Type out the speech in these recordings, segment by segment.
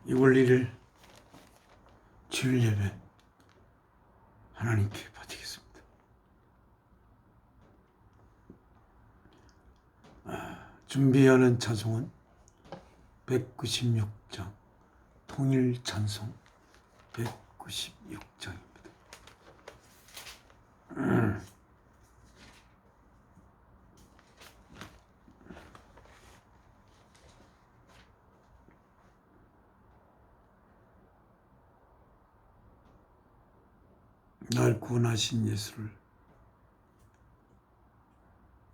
2월 1일 주일 예배 하나님께 바치겠습니다. 준비하는 찬송은 196장 통일 찬송 196장입니다. 날 구원하신 예수를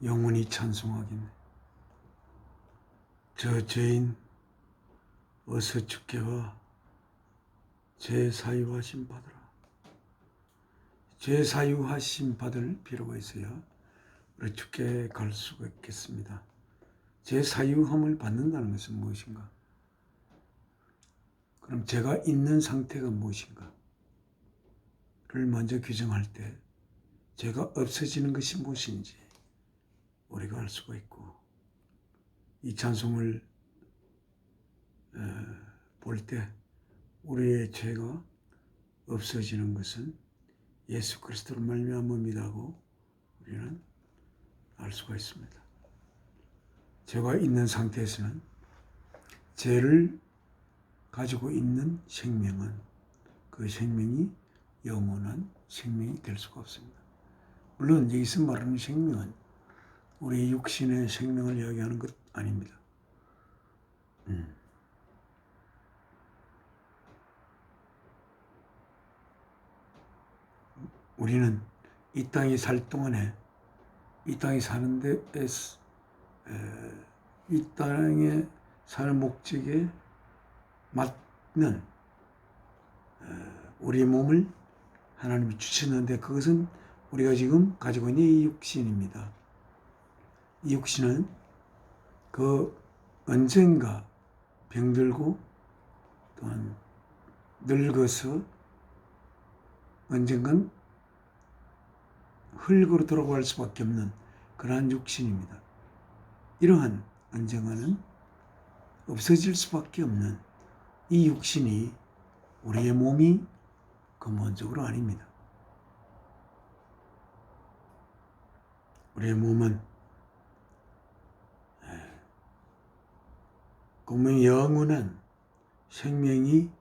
영원히 찬송하겠네. 저 죄인 어서 주께 와 죄 사유하심 받으라. 죄 사유하심 받을 필요가 있어야 우리 주께 갈 수가 있겠습니다. 죄 사유함을 받는다는 것은 무엇인가? 그럼 죄가 있는 상태가 무엇인가? 를 먼저 규정할 때 죄가 없어지는 것이 무엇인지 우리가 알 수가 있고, 이 찬송을 볼 때 우리의 죄가 없어지는 것은 예수 그리스도로 말미암음이라고 우리는 알 수가 있습니다. 죄가 있는 상태에서는 죄를 가지고 있는 생명은 그 생명이 영원한 생명이 될 수가 없습니다. 물론 여기서 말하는 생명은 우리 육신의 생명을 이야기하는 것 아닙니다. 우리는 이 땅에 살 동안에 이 땅에 사는데 이 땅에 사는 목적에 맞는 우리의 몸을 하나님이 주셨는데, 그것은 우리가 지금 가지고 있는 이 육신입니다. 이 육신은 그 언젠가 병들고 또한 늙어서 언젠간 흙으로 돌아갈 수밖에 없는 그러한 육신입니다. 이러한 언젠가는 없어질 수밖에 없는 이 육신이 우리의 몸이 근본적으로 아닙니다. 우리의 몸은 분명히 영원한 생명이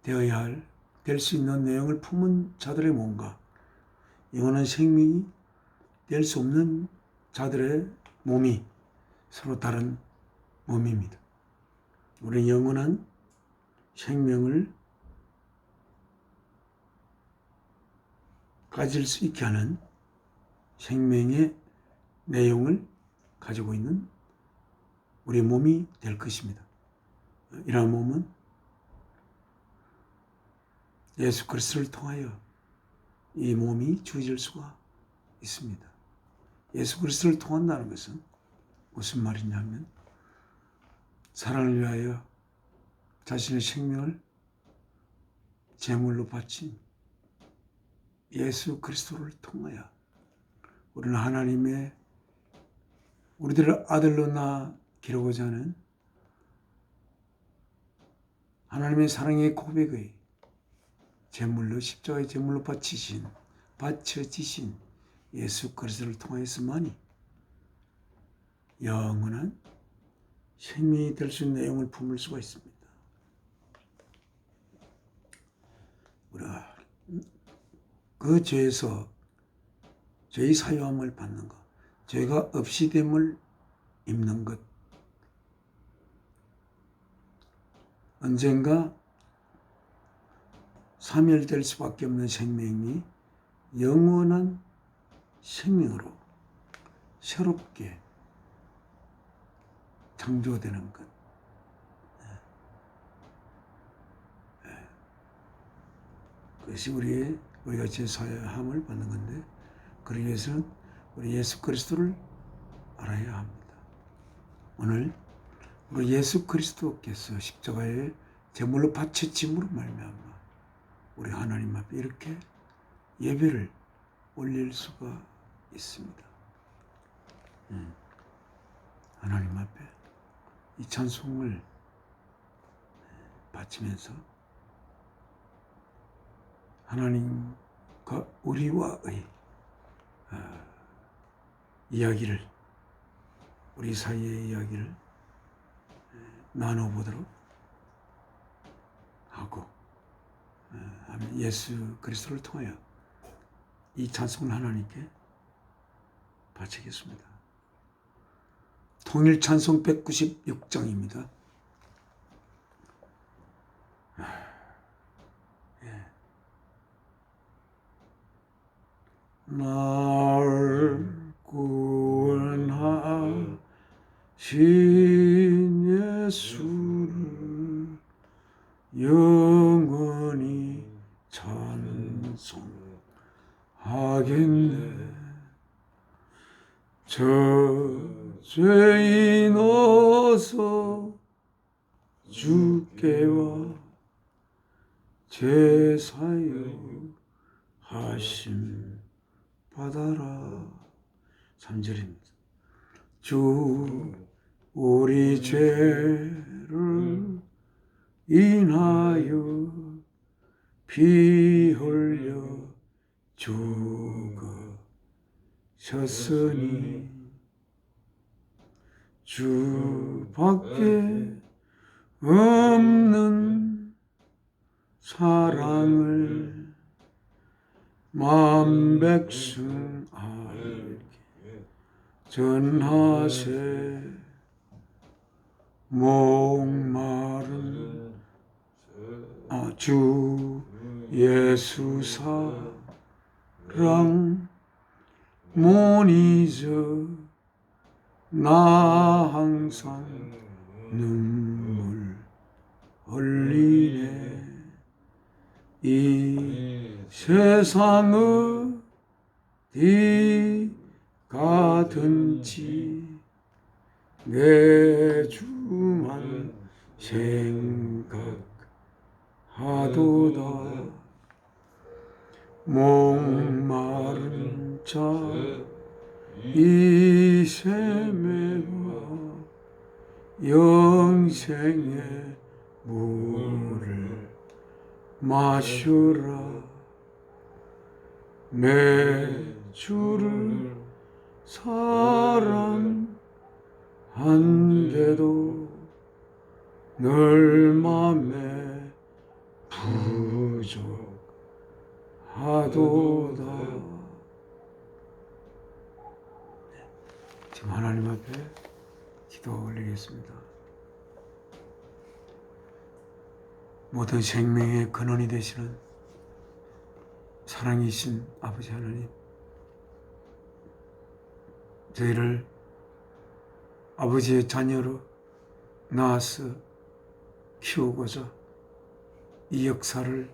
되어야 될 수 있는 내용을 품은 자들의 몸과 영원한 생명이 될 수 없는 자들의 몸이 서로 다른 몸입니다. 우리는 영원한 생명을 가질 수 있게 하는 생명의 내용을 가지고 있는 우리 몸이 될 것입니다. 이러한 몸은 예수 그리스도를 통하여 이 몸이 주어질 수가 있습니다. 예수 그리스도를 통한다는 것은 무슨 말이냐면, 사랑을 위하여 자신의 생명을 제물로 바친 예수 그리스도를 통하여 우리는 하나님의 우리들을 아들로 낳기로고자 하는 하나님의 사랑의 고백의 제물로, 십자가의 제물로 바쳐지신 예수 그리스도를 통하여서만이 영원한 생명이 될 수 있는 내용을 품을 수가 있습니다. 우리가 그 죄에서 죄의 사유함을 받는 것, 죄가 없이 됨을 입는 것, 언젠가 사멸될 수밖에 없는 생명이 영원한 생명으로 새롭게 창조되는 것, 그것이 우리가 제사함을 받는 건데, 그러기 위해서는 우리 예수 그리스도를 알아야 합니다. 오늘 우리 예수 그리스도께서 십자가에 제물로 바쳐짐으로 말미암아 우리 하나님 앞에 이렇게 예배를 올릴 수가 있습니다. 하나님 앞에 이 찬송을 바치면서 하나님과 우리와의 이야기를, 우리 사이의 이야기를 나눠보도록 하고, 예수 그리스도를 통하여 이 찬송을 하나님께 바치겠습니다. 통일 찬송 196장입니다. 날 구원하신 예수를 영원히 찬송하겠네. 저 죄인 어서 주께 와 제사여 하심 받아라. 3절입니다. 주 우리 죄를 인하여 피 흘려 죽으셨으니 주밖에 없는 사랑을 만 백성 알게 전하세. 목마른 주 예수 사랑 못 잊어 나 항상 눈물 흘리네. 이 세상 어디 가든지 내 주만 생각하도다. 목마른 자 이 샘에와 영생의 물을 마셔라. 내 주를 사랑한데도 늘 맘에 부족하도다. 지금 하나님 앞에 기도 올리겠습니다. 모든 생명의 근원이 되시는 사랑이신 아버지 하나님, 저희를 아버지의 자녀로 낳아서 키우고자 이 역사를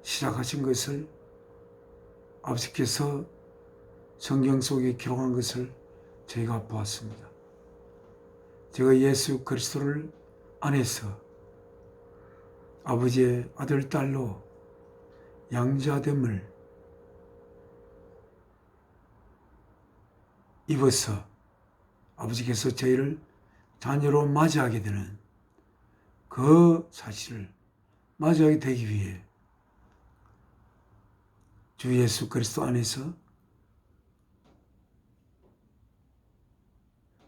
시작하신 것을 아버지께서 성경 속에 기록한 것을 저희가 보았습니다. 제가 예수 그리스도를 안에서 아버지의 아들, 딸로 양자됨을 입어서 아버지께서 저희를 자녀로 맞이하게 되는 그 사실을 맞이하게 되기 위해 주 예수 그리스도 안에서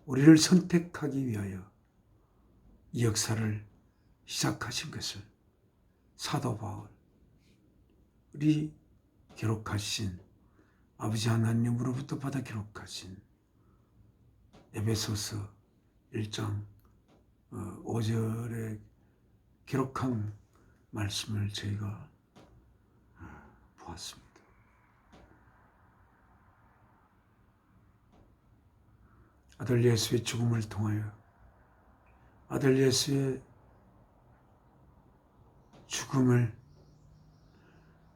우리를 선택하기 위하여 이 역사를 시작하신 것을 사도 바울이 기록하신, 아버지 하나님으로부터 받아 기록하신 에베소서 1장 5절에 기록한 말씀을 저희가 보았습니다. 아들 예수의 죽음을 통하여 아들 예수의 죽음을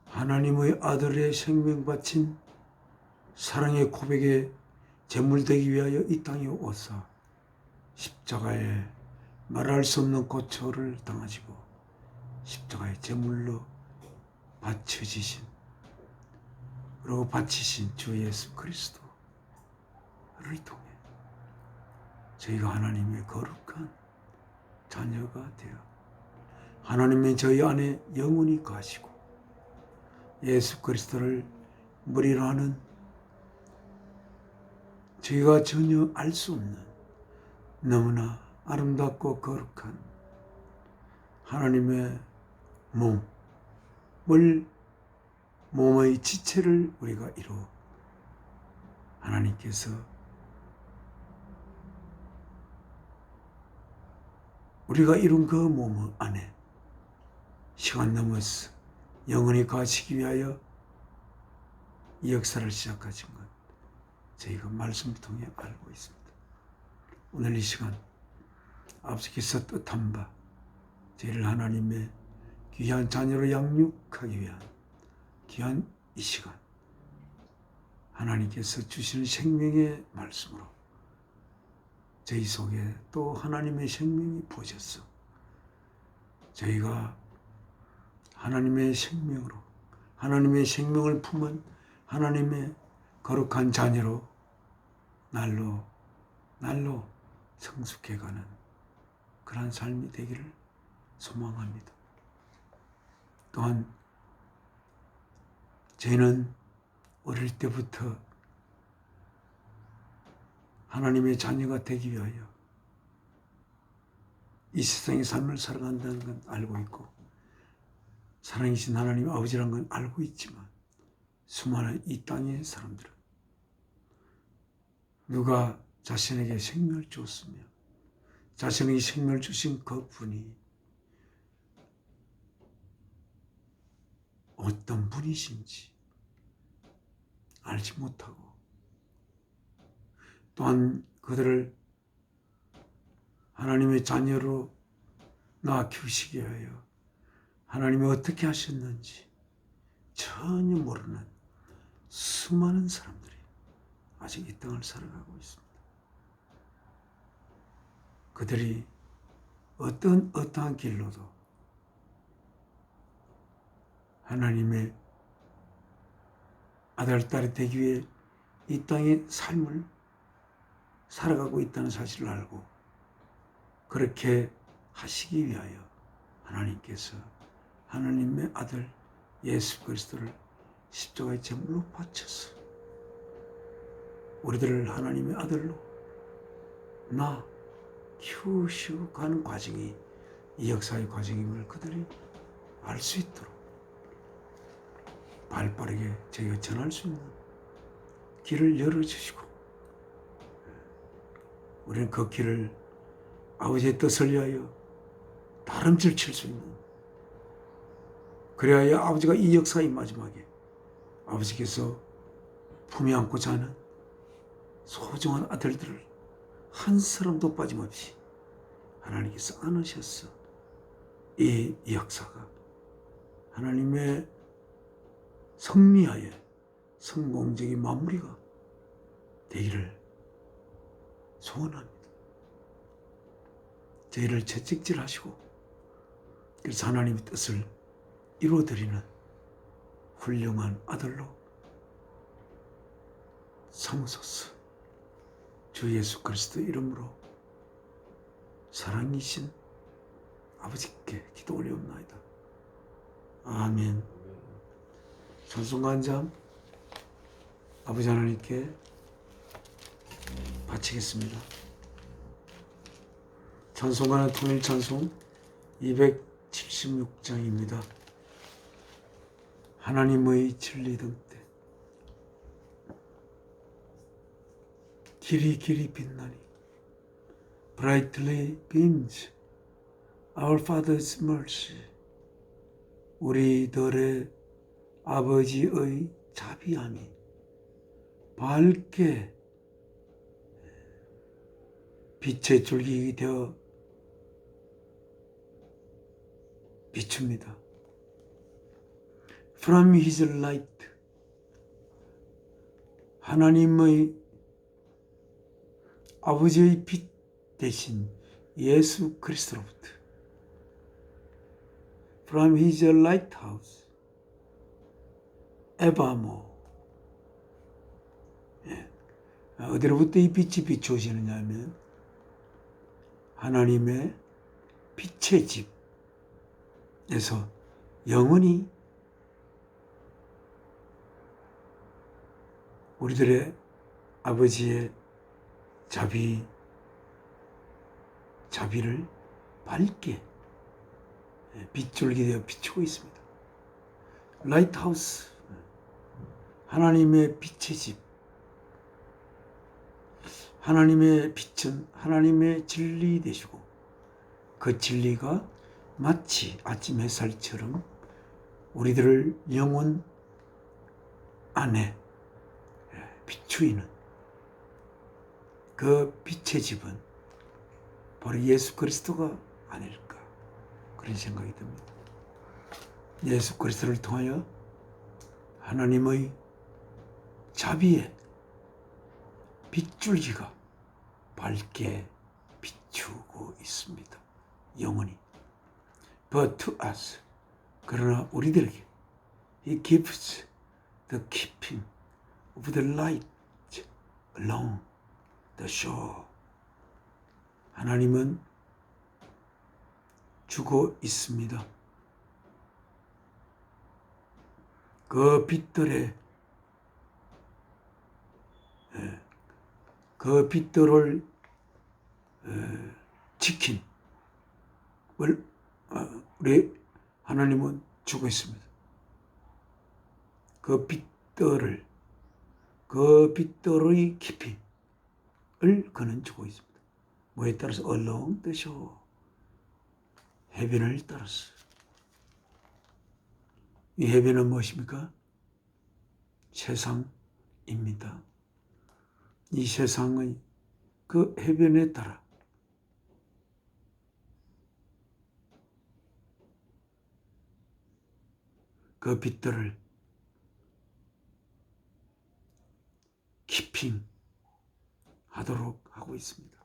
하나님의 아들의 생명 바친 사랑의 고백에 제물되기 위하여 이 땅에 오사 십자가에 말할 수 없는 고초를 당하시고 십자가의 제물로 바쳐지신, 그리고 바치신 주 예수 그리스도를 통해 저희가 하나님의 거룩한 자녀가 되어 하나님의 저희 안에 영원히 거하시고 예수 그리스도를 머리로 하는 저희가 전혀 알 수 없는 너무나 아름답고 거룩한 하나님의 몸의 지체를 우리가 이루어 하나님께서 우리가 이룬 그 몸 안에 시간 넘어서 영원히 가시기 위하여 이 역사를 시작하신 것 저희가 말씀을 통해 알고 있습니다. 오늘 이 시간 아버지께서 뜻한 바 저희를 하나님의 귀한 자녀로 양육하기 위한 귀한 이 시간 하나님께서 주시는 생명의 말씀으로 저희 속에 또 하나님의 생명이 부어졌어 저희가 하나님의 생명으로 하나님의 생명을 품은 하나님의 거룩한 자녀로 날로 성숙해가는 그러한 삶이 되기를 소망합니다. 또한 저희는 어릴 때부터 하나님의 자녀가 되기 위하여 이 세상의 삶을 살아간다는 건 알고 있고 사랑이신 하나님 아버지라는 건 알고 있지만 수많은 이 땅의 사람들은 누가 자신에게 생명을 주었으며 자신에게 생명을 주신 그분이 어떤 분이신지 알지 못하고 또한 그들을 하나님의 자녀로 낳아 키우시기 위하여 하나님이 어떻게 하셨는지 전혀 모르는 수많은 사람들이 아직 이 땅을 살아가고 있습니다. 그들이 어떠한 길로도 하나님의 아들, 딸이 되기 위해 이 땅의 삶을 살아가고 있다는 사실을 알고 그렇게 하시기 위하여 하나님께서 하나님의 아들 예수 그리스도를 십자가의 제물로 바쳐서 우리들을 하나님의 아들로 키우시고 가는 과정이 이 역사의 과정임을 그들이 알 수 있도록 발빠르게 저희가 전할 수 있는 길을 열어주시고 우리는 그 길을 아버지의 뜻을 위하여 다름질 칠 수 있는 그래야 아버지가 이 역사의 마지막에 아버지께서 품에 안고자 하는 소중한 아들들을 한 사람도 빠짐없이 하나님께서 안으셨어. 이 역사가 하나님의 성리하에 성공적인 마무리가 되기를 소원합니다. 저희를 채찍질하시고 그래서 하나님의 뜻을 이루어드리는 훌륭한 아들로 삼으소서. 주 예수 그리스도 이름으로 사랑이신 아버지께 기도 올리옵나이다. 아멘. 찬송간장 아버지 하나님께 바치겠습니다. 찬송가는 통일 찬송 276장입니다. 하나님의 진리 등대 길이 빛나니 brightly beams our Father's mercy 우리들의 아버지의 자비함이 밝게 빛의 줄기 되어 비춥니다. From His light 하나님의 아버지의 빛 대신 예수 그리스도로부터 From His lighthouse evermore 어디로부터 이 빛이 비추어지느냐 하면 하나님의 빛의 집 영원히 우리들의 아버지의 자비를 밝게 빗줄기 되어 비추고 있습니다. 라이트하우스, 하나님의 빛의 집, 하나님의 빛은 하나님의 진리 되시고 그 진리가 마치 아침 햇살처럼 우리들을 영혼 안에 비추이는 그 빛의 집은 바로 예수 그리스도가 아닐까, 그런 생각이 듭니다. 예수 그리스도를 통하여 하나님의 자비의 빗줄기가 밝게 비추고 있습니다. 영원히. But to us, 그러나 우리들에게 He gives the keeping of the light along the shore. 하나님은 주고 있습니다. 그 빛들의 그 빛들을 지킴을 우리 하나님은 주고 있습니다. 그 빛들의 깊이를 그는 주고 있습니다. 뭐에 따라서 along the shore, 해변을 따라서. 이 해변은 무엇입니까? 세상입니다. 이 세상의 그 해변에 따라 그 빛들을 키핑하도록 하고 있습니다.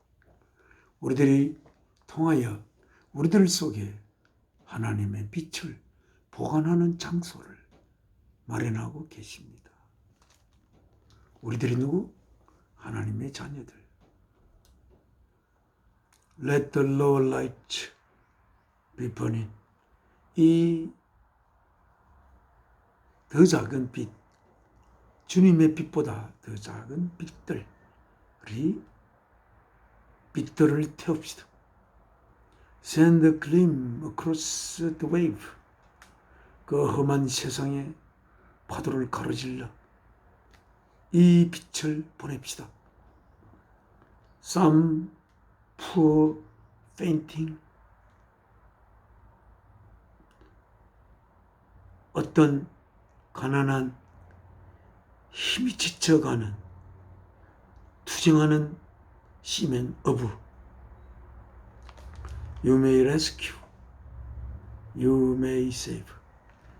우리들이 통하여 우리들 속에 하나님의 빛을 보관하는 장소를 마련하고 계십니다. 우리들이 누구? 하나님의 자녀들. Let the lower light be burning. 이 더 작은 빛, 주님의 빛보다 더 작은 빛들을 태웁시다. Send a gleam across the wave. 그 험한 세상에 파도를 가로질러 이 빛을 보냅시다. Some poor fainting. 어떤 가난한 힘이 지쳐가는 투정하는 seamen of. You may rescue. You may save.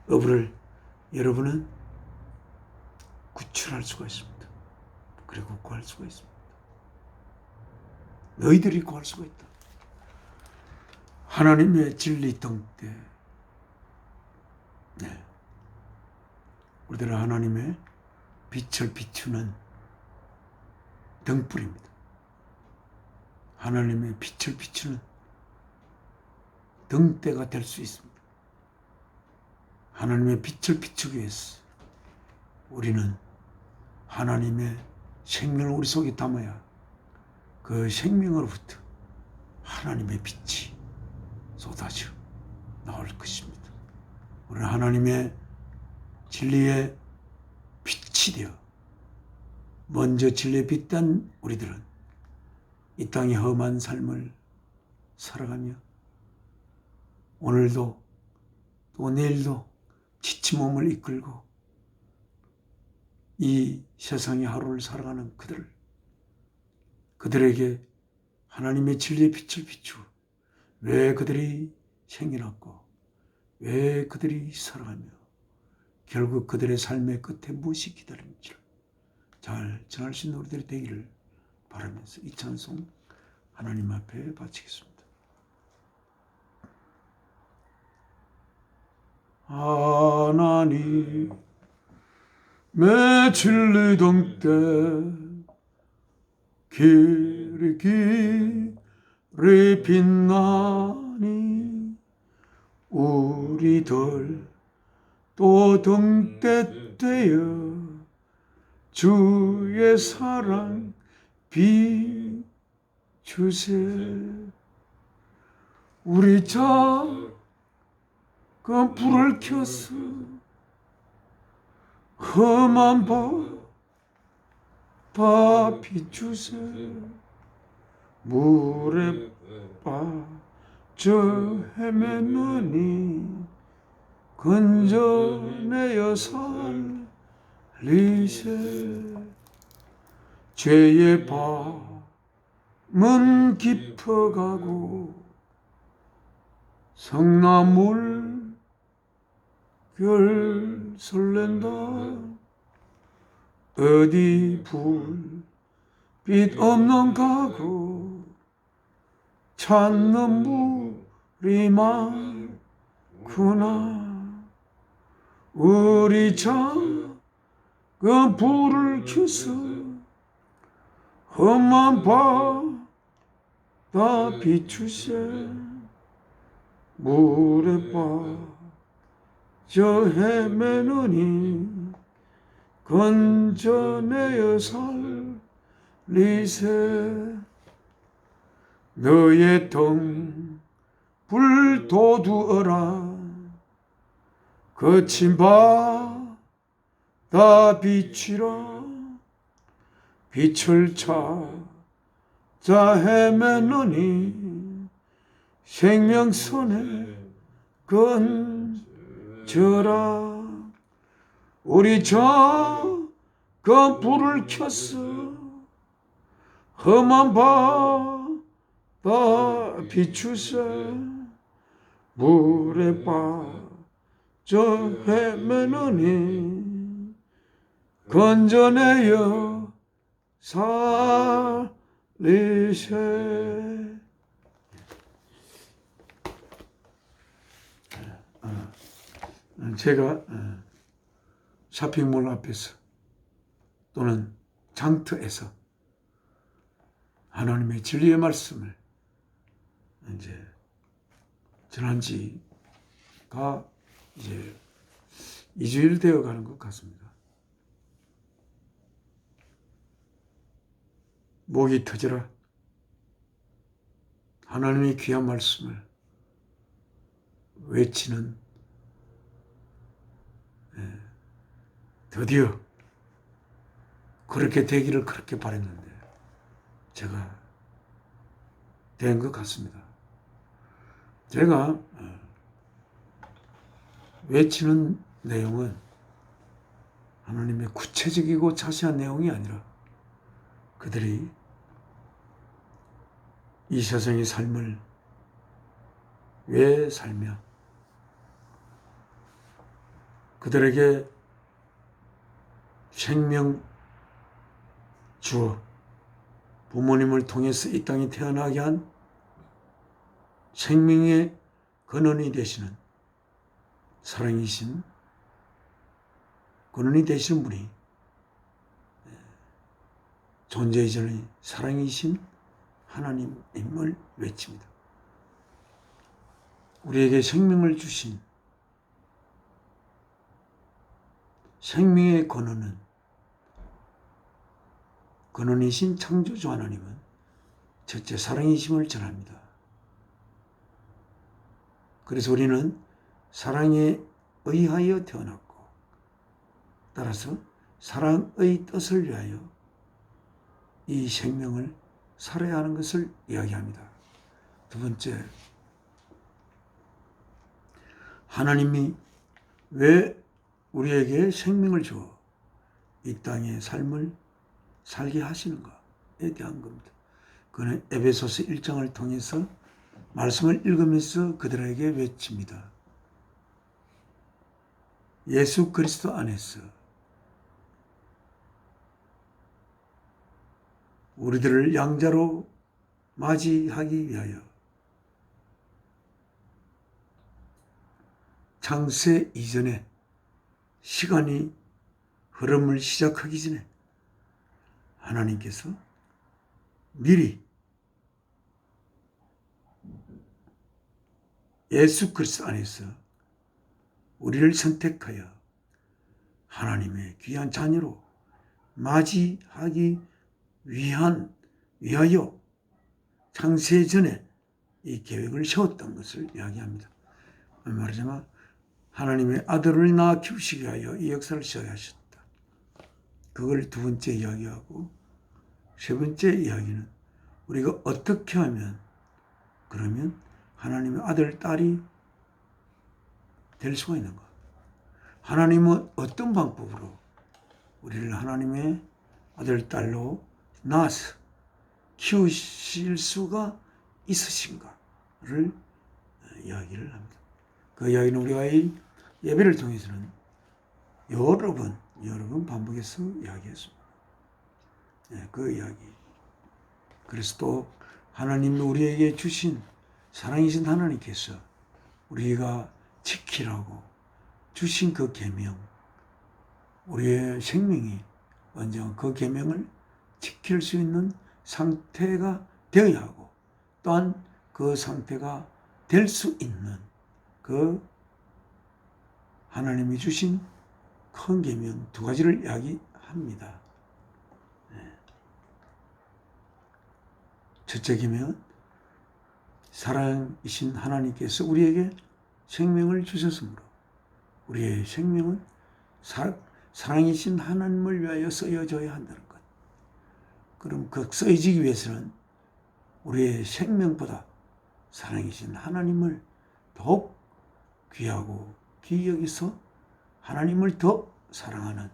of를 여러분은 구출할 수가 있습니다. 그리고 구할 수가 있습니다. 너희들이 구할 수가 있다. 하나님의 진리 등대. 네. 우리들은 하나님의 빛을 비추는 등불입니다. 하나님의 빛을 비추는 등대가 될 수 있습니다. 하나님의 빛을 비추기 위해서 우리는 하나님의 생명을 우리 속에 담아야 그 생명으로부터 하나님의 빛이 쏟아져 나올 것입니다. 우리는 하나님의 진리의 빛이 되어 먼저 진리의 빛단 우리들은 이 땅의 험한 삶을 살아가며 오늘도 또 내일도 지친 몸을 이끌고 이 세상의 하루를 살아가는 그들에게 하나님의 진리의 빛을 비추어 왜 그들이 생겨났고 왜 그들이 살아가며 결국 그들의 삶의 끝에 무엇이 기다리는지를 잘 전할 수 있는 우리들이 되기를 바라면서 이 찬송 하나님 앞에 바치겠습니다. 하나님의 진리 등대 길이 빛나니 우리들 또 등대 되어 주의 사랑 비추세. 우리 작은 불을 켜서 험한 바다 비추세. 물에 빠져 헤매느니 건져내어 살리세. 죄의 밤은 깊어가고 성나물 결 설렌다. 어디 불빛 없는 가구 찾는 물이 많구나. 우리 작은 불을 켜서 험한 바다 비추세. 물에 빠져 헤매느니 건져내어 살리세. 너의 등 불도두어라. 거친 바다 비치라. 빛을 찾아 헤매느니 생명선에 건져라. 우리 작은 불을 켜서 험한 바다 비추세. 물에 빠져 헤매느니 건져내어 살리세. 제가 쇼핑몰 앞에서 또는 장터에서 하나님의 진리의 말씀을 이제 전한 지가 이제 2주일 되어 가는 것 같습니다. 목이 터져라. 하나님의 귀한 말씀을 외치는 드디어 그렇게 되기를 그렇게 바랬는데 제가 된 것 같습니다. 제가 외치는 내용은 하나님의 구체적이고 자세한 내용이 아니라 그들이 이 세상의 삶을 왜 살며 그들에게 생명 주어 부모님을 통해서 이 땅에 태어나게 한 생명의 근원이 되시는 사랑이신 근원이 되시는 분이 존재 이전의 사랑이신 하나님임을 외칩니다. 우리에게 생명을 주신 생명의 근원이신 창조주 하나님은 첫째 사랑이심을 전합니다. 그래서 우리는 사랑에 의하여 태어났고 따라서 사랑의 뜻을 위하여 이 생명을 살아야 하는 것을 이야기합니다. 두 번째, 하나님이 왜 우리에게 생명을 주어 이 땅의 삶을 살게 하시는가에 대한 겁니다. 그는 에베소서 1장을 통해서 말씀을 읽으면서 그들에게 외칩니다. 예수 그리스도 안에서 우리들을 양자로 맞이하기 위하여 창세 이전에 시간이 흐름을 시작하기 전에 하나님께서 미리 예수 그리스도 안에서 우리를 선택하여 하나님의 귀한 자녀로 맞이하기 위하여 창세 전에 이 계획을 세웠던 것을 이야기합니다. 말하자면 하나님의 아들을 낳아 키우시기 위하여 이 역사를 시작하셨다. 그걸 두 번째 이야기하고, 세 번째 이야기는 우리가 어떻게 하면 그러면 하나님의 아들, 딸이 될 수가 있는가? 하나님은 어떤 방법으로 우리를 하나님의 아들, 딸로 낳아서 키우실 수가 있으신가를 이야기를 합니다. 그 이야기는 우리가 이 예배를 통해서는 여러 번 반복해서 이야기했습니다. 그 이야기. 그래서 또 하나님이 우리에게 주신 사랑이신 하나님께서 우리가 지키라고 주신 그 계명, 우리의 생명이 언젠가 그 계명을 지킬 수 있는 상태가 되어야 하고, 또한 그 상태가 될 수 있는 그 하나님이 주신 큰 계명 두 가지를 이야기합니다. 첫째 계명은 사랑이신 하나님께서 우리에게 생명을 주셨으므로 우리의 생명은 사랑이신 하나님을 위하여 쓰여져야 한다는 것. 그럼 그 쓰여지기 위해서는 우리의 생명보다 사랑이신 하나님을 더욱 귀하고 귀히 여기서 하나님을 더 사랑하는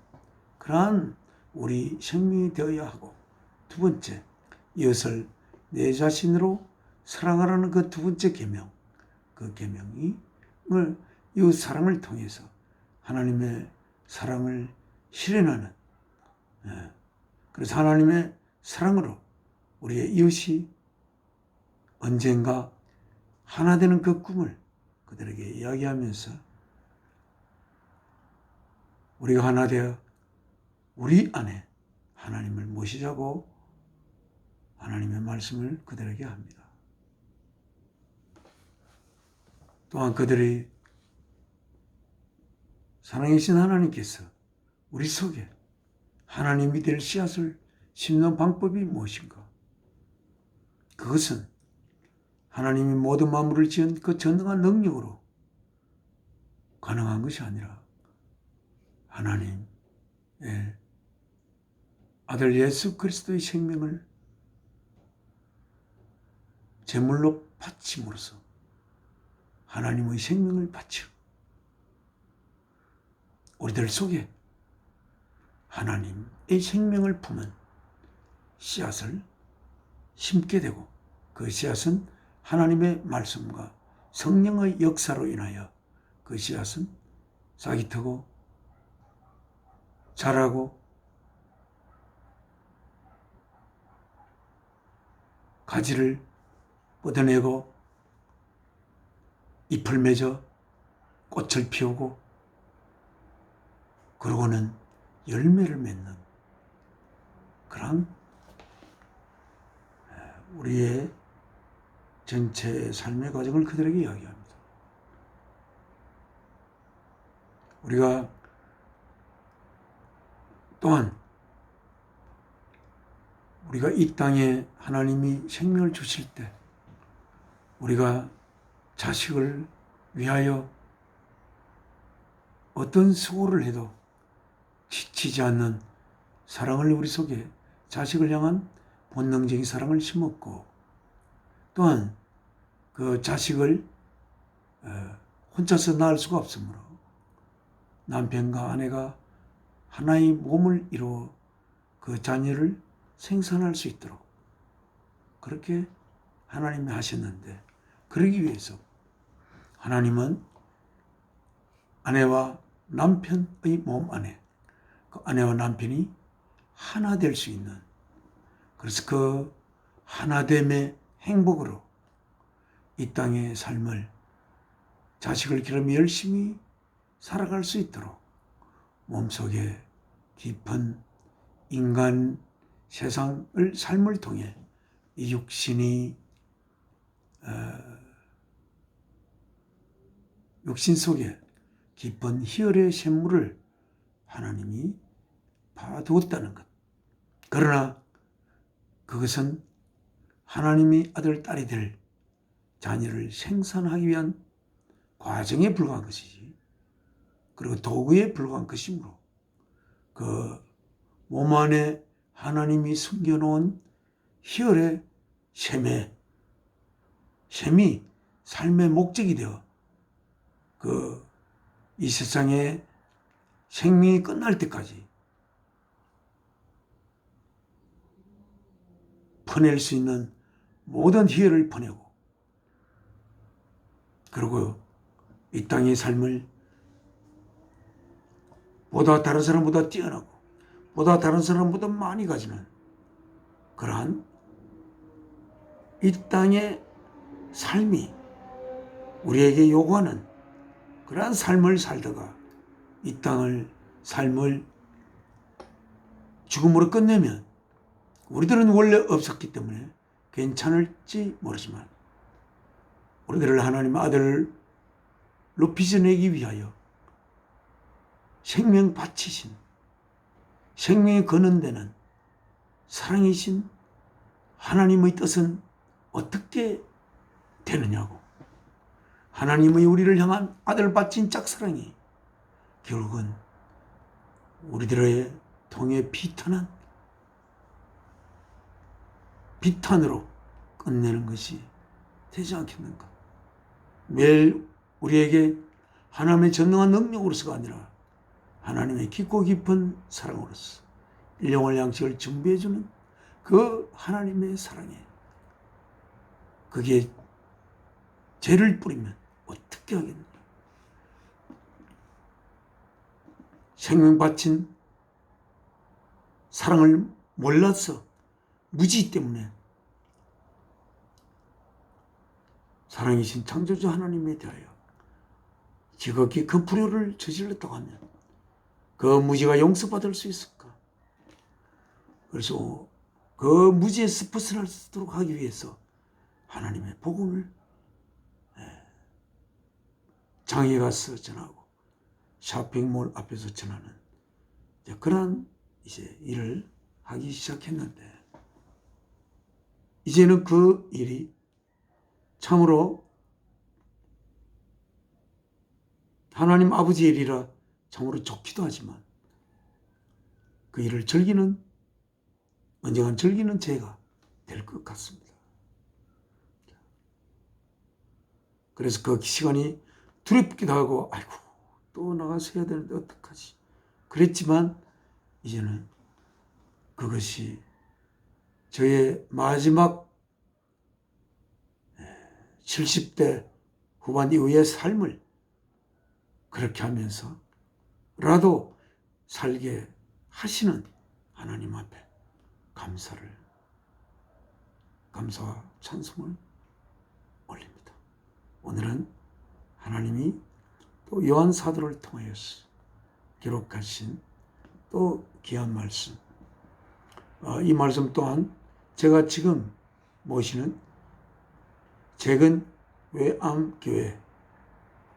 그러한 우리 생명이 되어야 하고, 두 번째, 이웃을 내 자신으로 사랑하라는 그 두 번째 계명, 그 계명을 이웃 사랑을 통해서 하나님의 사랑을 실현하는, 그래서 하나님의 사랑으로 우리의 이웃이 언젠가 하나 되는 그 꿈을 그들에게 이야기하면서 우리가 하나 되어 우리 안에 하나님을 모시자고 하나님의 말씀을 그들에게 합니다. 또한 그들이 사랑이신 하나님께서 우리 속에 하나님이 될 씨앗을 심는 방법이 무엇인가? 그것은 하나님이 모든 만물을 지은 그 전능한 능력으로 가능한 것이 아니라 하나님의 아들 예수 그리스도의 생명을 제물로 바침으로써 하나님의 생명을 바쳐 우리들 속에 하나님의 생명을 품은 씨앗을 심게 되고, 그 씨앗은 하나님의 말씀과 성령의 역사로 인하여 그 씨앗은 싹이 트고 자라고 가지를 뻗어내고 잎을 맺어 꽃을 피우고 그러고는 열매를 맺는 그런 우리의 전체 삶의 과정을 그들에게 이야기합니다. 우리가 또한 우리가 이 땅에 하나님이 생명을 주실 때 우리가 자식을 위하여 어떤 수고를 해도 지치지 않는 사랑을 우리 속에 자식을 향한 본능적인 사랑을 심었고, 또한 그 자식을 혼자서 낳을 수가 없으므로 남편과 아내가 하나의 몸을 이루어 그 자녀를 생산할 수 있도록 그렇게 하나님이 하셨는데, 그러기 위해서 하나님은 아내와 남편의 몸 안에 그 아내와 남편이 하나 될 수 있는, 그래서 그 하나됨의 행복으로 이 땅의 삶을 자식을 기르며 열심히 살아갈 수 있도록 몸속에 깊은 인간 세상을 삶을 통해 이 육신이 육신 속에 깊은 희열의 샘물을 하나님이 봐두었다는 것. 그러나 그것은 하나님이 아들, 딸이 될 자녀를 생산하기 위한 과정에 불과한 것이지, 그리고 도구에 불과한 것이므로 그 몸 안에 하나님이 숨겨놓은 희열의 샘이 삶의 목적이 되어 이 세상에 생명이 끝날 때까지 퍼낼 수 있는 모든 희열을 퍼내고, 그리고 이 땅의 삶을 보다 다른 사람보다 뛰어나고 보다 다른 사람보다 많이 가지는 그러한 이 땅의 삶이 우리에게 요구하는 그러한 삶을 살다가 이 삶을 죽음으로 끝내면 우리들은 원래 없었기 때문에 괜찮을지 모르지만 우리들을 하나님의 아들로 빚어내기 위하여 생명 바치신, 생명이 거는 데는 사랑이신 하나님의 뜻은 어떻게 되느냐고. 하나님의 우리를 향한 아들 바친 짝사랑이 결국은 우리들의 통해 비탄으로 끝내는 것이 되지 않겠는가. 매일 우리에게 하나님의 전능한 능력으로서가 아니라 하나님의 깊고 깊은 사랑으로서 일용할 양식을 준비해주는 그 하나님의 사랑에 그게 죄를 뿌리면 어떻게 하겠느냐. 생명 바친 사랑을 몰라서 무지 때문에 사랑이신 창조주 하나님에 대하여 지극히 큰 불효를 저질렀다고 하면 그 무지가 용서받을 수 있을까? 그래서 그 무지에서 벗어날 수 있도록 하기 위해서 하나님의 복음을 장에 가서 전하고 쇼핑몰 앞에서 전하는 그러한 일을 하기 시작했는데, 이제는 그 일이 참으로 하나님 아버지의 일이라 참으로 좋기도 하지만 그 일을 언젠간 즐기는 죄가 될 것 같습니다. 그래서 그 시간이 두렵기도 하고, 아이고 또 나가서 해야 되는데 어떡하지 그랬지만, 이제는 그것이 저의 마지막 70대 후반 이후의 삶을 그렇게 하면서라도 살게 하시는 하나님 앞에 감사와 찬송을 올립니다. 오늘은 하나님이 또 요한 사도를 통하여서 기록하신 또 귀한 말씀, 이 말씀 또한 제가 지금 모시는 재근 외암교회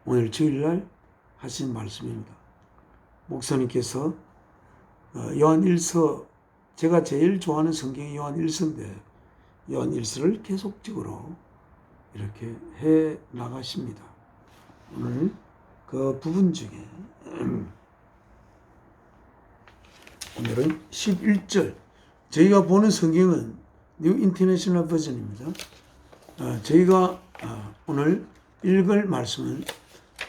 오늘 주일날 하신 말씀입니다. 목사님께서 요한 1서, 제가 제일 좋아하는 성경이 요한 1서인데 요한 1서를 계속적으로 이렇게 해 나가십니다. 오늘 그 부분 중에 오늘은 11절, 저희가 보는 성경은 뉴 인터내셔널 버전입니다. 저희가 오늘 읽을 말씀은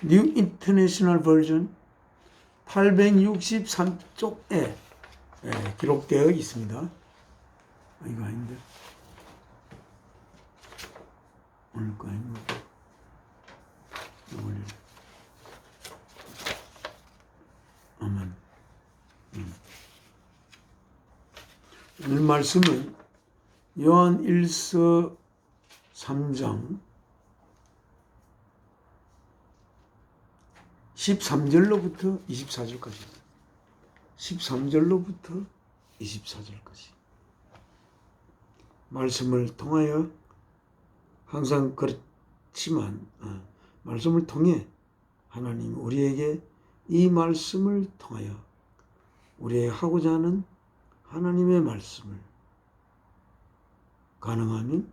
뉴 인터내셔널 버전 863쪽에 기록되어 있습니다. 이거 아닌데 오늘 거 아닌가? 오늘 말씀은 요한 1서 3장 13절로부터 24절까지 13절로부터 24절까지 말씀을 통하여 항상 그렇지만 말씀을 통해 하나님 우리에게 이 말씀을 통하여 우리에게 하고자 하는 하나님의 말씀을 가능하면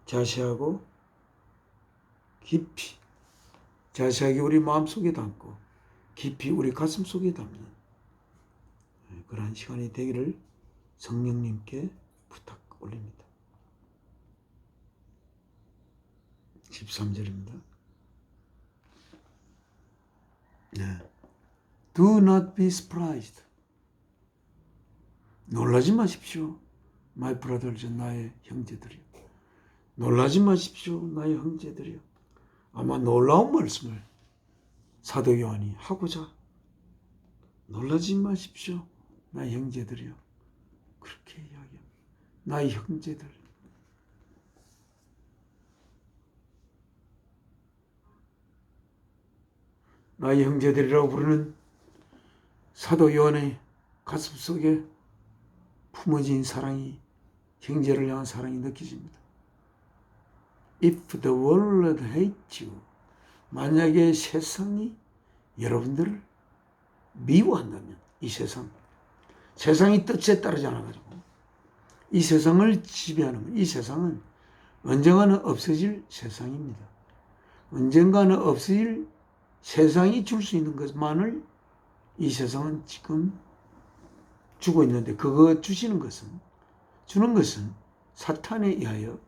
자세하고 깊이 자세하게 우리 마음속에 담고 깊이 우리 가슴속에 담는 그러한 시간이 되기를 성령님께 부탁 올립니다. 13절입니다. 네. Do not be surprised. 놀라지 마십시오. My brothers, 나의 형제들이요. 놀라지 마십시오. 나의 형제들이요. 아마 놀라운 말씀을 사도 요한이 하고자 놀라지 마십시오. 나의 형제들이요. 그렇게 이야기합니다. 나의 형제들. 나의 형제들이라고 부르는 사도 요한의 가슴속에 품어진 사랑이 형제를 향한 사랑이 느껴집니다. If the world hates you, 만약에 세상이 여러분들을 미워한다면 이 세상이 뜻에 따르지 않아가지고 이 세상을 지배하는 이 세상은 언젠가는 없어질 세상입니다. 언젠가는 없어질 세상이 줄 수 있는 것만을 이 세상은 지금 주고 있는데 그거 주는 것은 사탄에 의하여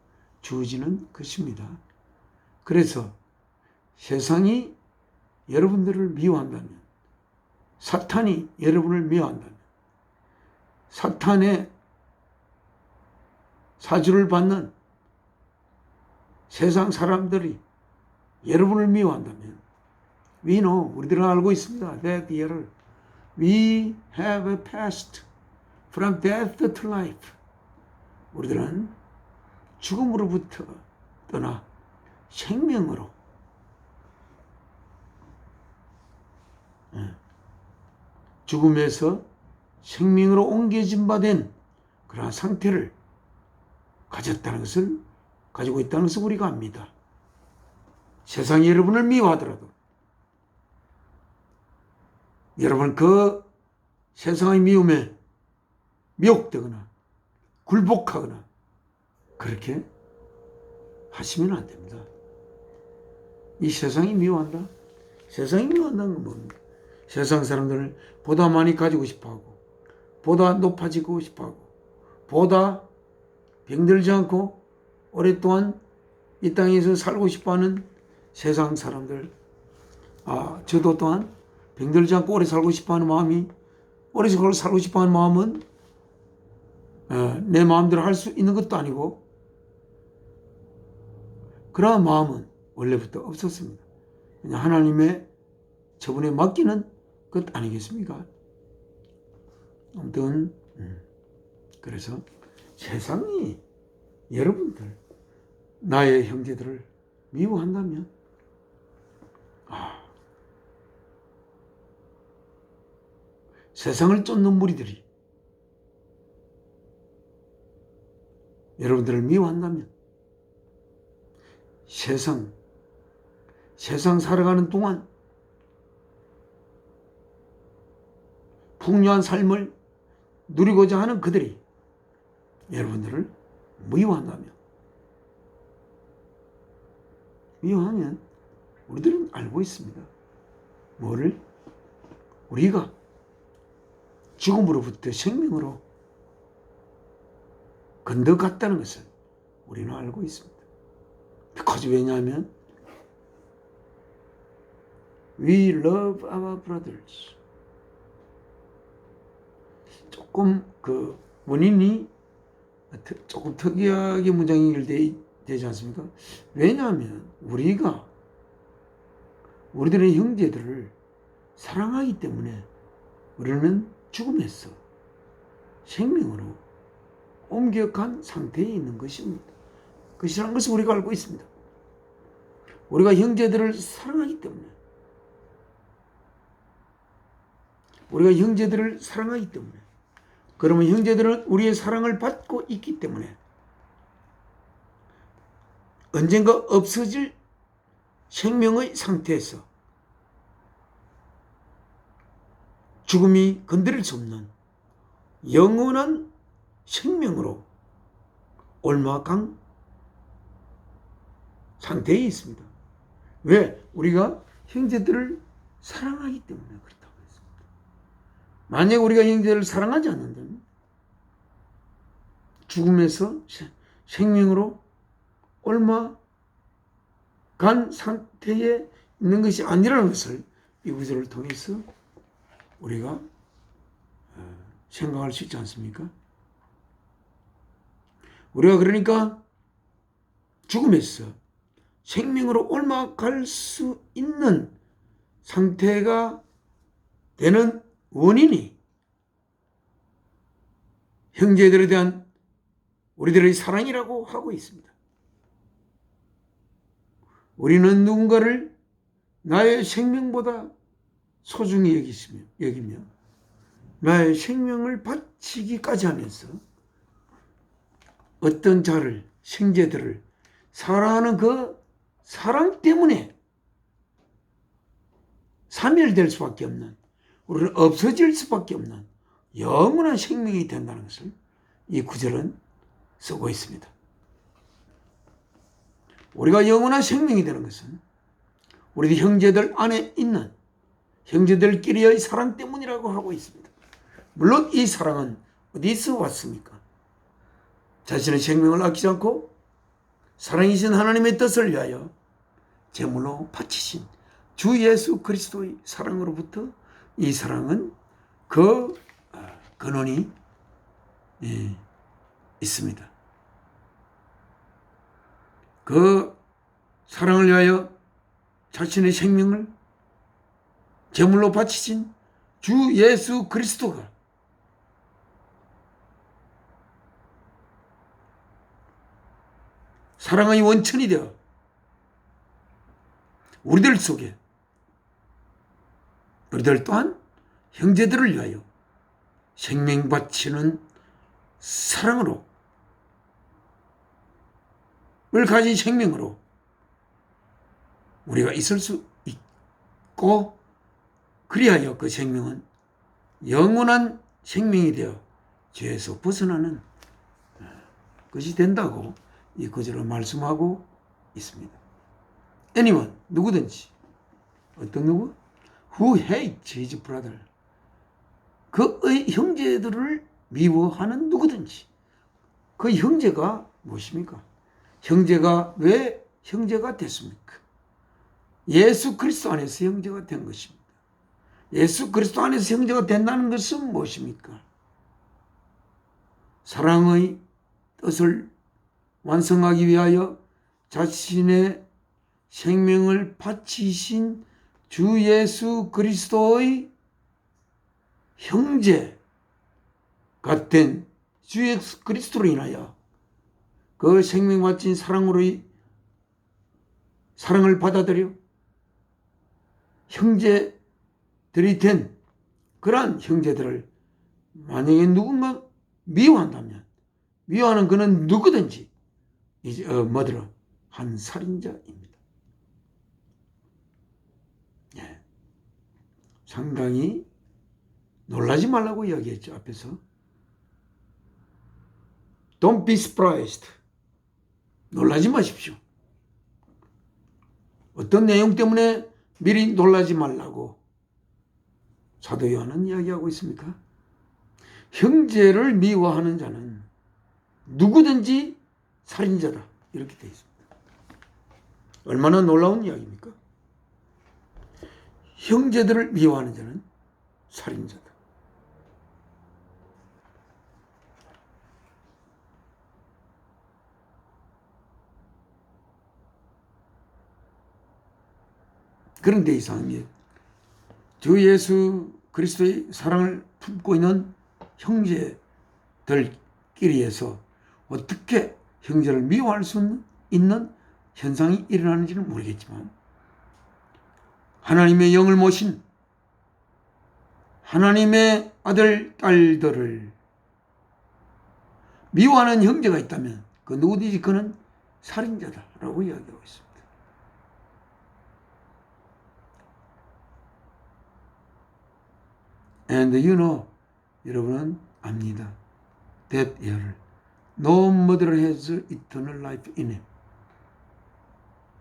주어지는 것입니다. 그래서 세상이 여러분들을 미워한다면 사탄이 여러분을 미워한다면 사탄의 사주를 받는 세상 사람들이 여러분을 미워한다면 we know, 우리들은 알고 있습니다. that year we have passed from death to life. 우리들은 죽음으로부터 떠나 생명으로 죽음에서 생명으로 옮겨진 바 된 그러한 상태를 가지고 있다는 것을 우리가 압니다. 세상이 여러분을 미워하더라도 여러분 그 세상의 미움에 미혹되거나 굴복하거나 그렇게 하시면 안 됩니다. 이 세상이 미워한다? 세상이 미워한다는 건 뭡니까? 세상 사람들을 보다 많이 가지고 싶어하고 보다 높아지고 싶어하고 보다 병들지 않고 오랫동안 이 땅에서 살고 싶어하는 세상 사람들, 저도 또한 병들지 않고 오래 살고 싶어하는 마음이 오래 살고 싶어하는 마음은 내 마음대로 할 수 있는 것도 아니고 그러한 마음은 원래부터 없었습니다. 그냥 하나님의 처분에 맡기는 것 아니겠습니까? 아무튼 그래서 세상이 여러분들 나의 형제들을 미워한다면 세상을 쫓는 무리들이 여러분들을 미워한다면 세상 살아가는 동안 풍요한 삶을 누리고자 하는 그들이 여러분들을 미워하면 우리들은 알고 있습니다. 뭐를? 우리가 죽음으로부터 생명으로 건너갔다는 것을 우리는 알고 있습니다. because 왜냐하면 we love our brothers. 조금 그 원인이 조금 특이하게 문장이 되지 않습니까? 왜냐하면 우리들의 형제들을 사랑하기 때문에 우리는 죽음에서 생명으로 옮겨간 상태에 있는 것입니다. 그것이라는 것을 우리가 알고 있습니다. 우리가 형제들을 사랑하기 때문에 그러면 형제들은 우리의 사랑을 받고 있기 때문에 언젠가 없어질 생명의 상태에서 죽음이 건드릴 수 없는 영원한 생명으로 올마강 상태에 있습니다. 왜? 우리가 형제들을 사랑하기 때문에 그렇다고 했습니다. 만약 우리가 형제를 사랑하지 않는다면 죽음에서 생명으로 옮아간 상태에 있는 것이 아니라는 것을 이 구절을 통해서 우리가 생각할 수 있지 않습니까? 우리가 그러니까 죽음에서 생명으로 옮아갈 수 있는 상태가 되는 원인이 형제들에 대한 우리들의 사랑이라고 하고 있습니다. 우리는 누군가를 나의 생명보다 소중히 여기며 나의 생명을 바치기까지 하면서 어떤 자를, 형제들을 사랑하는 그 사랑 때문에 사멸될 수밖에 없는, 우리는 없어질 수밖에 없는 영원한 생명이 된다는 것을 이 구절은 쓰고 있습니다. 우리가 영원한 생명이 되는 것은 우리 형제들 안에 있는 형제들끼리의 사랑 때문이라고 하고 있습니다. 물론 이 사랑은 어디서 왔습니까? 자신의 생명을 아끼지 않고 사랑이신 하나님의 뜻을 위하여 제물로 바치신 주 예수 그리스도의 사랑으로부터 이 사랑은 그 근원이 있습니다. 그 사랑을 위하여 자신의 생명을 제물로 바치신 주 예수 그리스도가 사랑의 원천이 되어 우리들 속에 우리들 또한 형제들을 위하여 생명 바치는 사랑으로 을 가진 생명으로 우리가 있을 수 있고 그리하여 그 생명은 영원한 생명이 되어 죄에서 벗어나는 것이 된다고 이 구절을 말씀하고 있습니다. anyone, 누구든지 어떤 누구? who hates his brother, 그의 형제들을 미워하는 누구든지. 그 형제가 무엇입니까? 형제가 왜 형제가 됐습니까? 예수 그리스도 안에서 형제가 된 것입니다. 예수 그리스도 안에서 형제가 된다는 것은 무엇입니까? 사랑의 뜻을 완성하기 위하여 자신의 생명을 바치신 주 예수 그리스도의 형제가 된 주 예수 그리스도로 인하여 그 생명 바친 사랑으로의 사랑을 받아들여 형제들이 된 그러한 형제들을 만약에 누군가 미워한다면 미워하는 그는 누구든지 뭐더라? 한 살인자입니다. 예. 상당히 놀라지 말라고 이야기했죠. 앞에서. Don't be surprised. 놀라지 마십시오. 어떤 내용 때문에 미리 놀라지 말라고 사도 요한은 이야기하고 있습니까? 형제를 미워하는 자는 누구든지 살인자다. 이렇게 되어 있습니다. 얼마나 놀라운 이야기입니까? 형제들을 미워하는 자는 살인자다. 그런데 이상한 게 주 예수 그리스도의 사랑을 품고 있는 형제들끼리에서 어떻게 형제를 미워할 수 있는 현상이 일어나는지는 모르겠지만 하나님의 영을 모신 하나님의 아들, 딸들을 미워하는 형제가 있다면 그 누구든지 그는 살인자다라고 이야기하고 있습니다. And you know, 여러분은 압니다. That 얘를 No murderer has eternal life in him.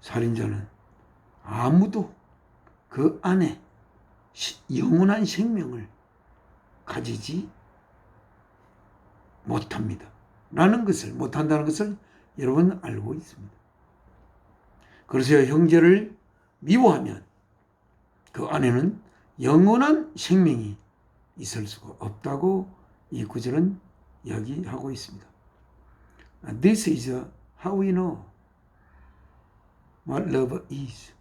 살인자는 아무도 그 안에 영원한 생명을 가지지 못합니다. 못한다는 것을 여러분 알고 있습니다. 그래서 형제를 미워하면 그 안에는 영원한 생명이 있을 수가 없다고 이 구절은 이야기하고 있습니다. This is how we know what love is.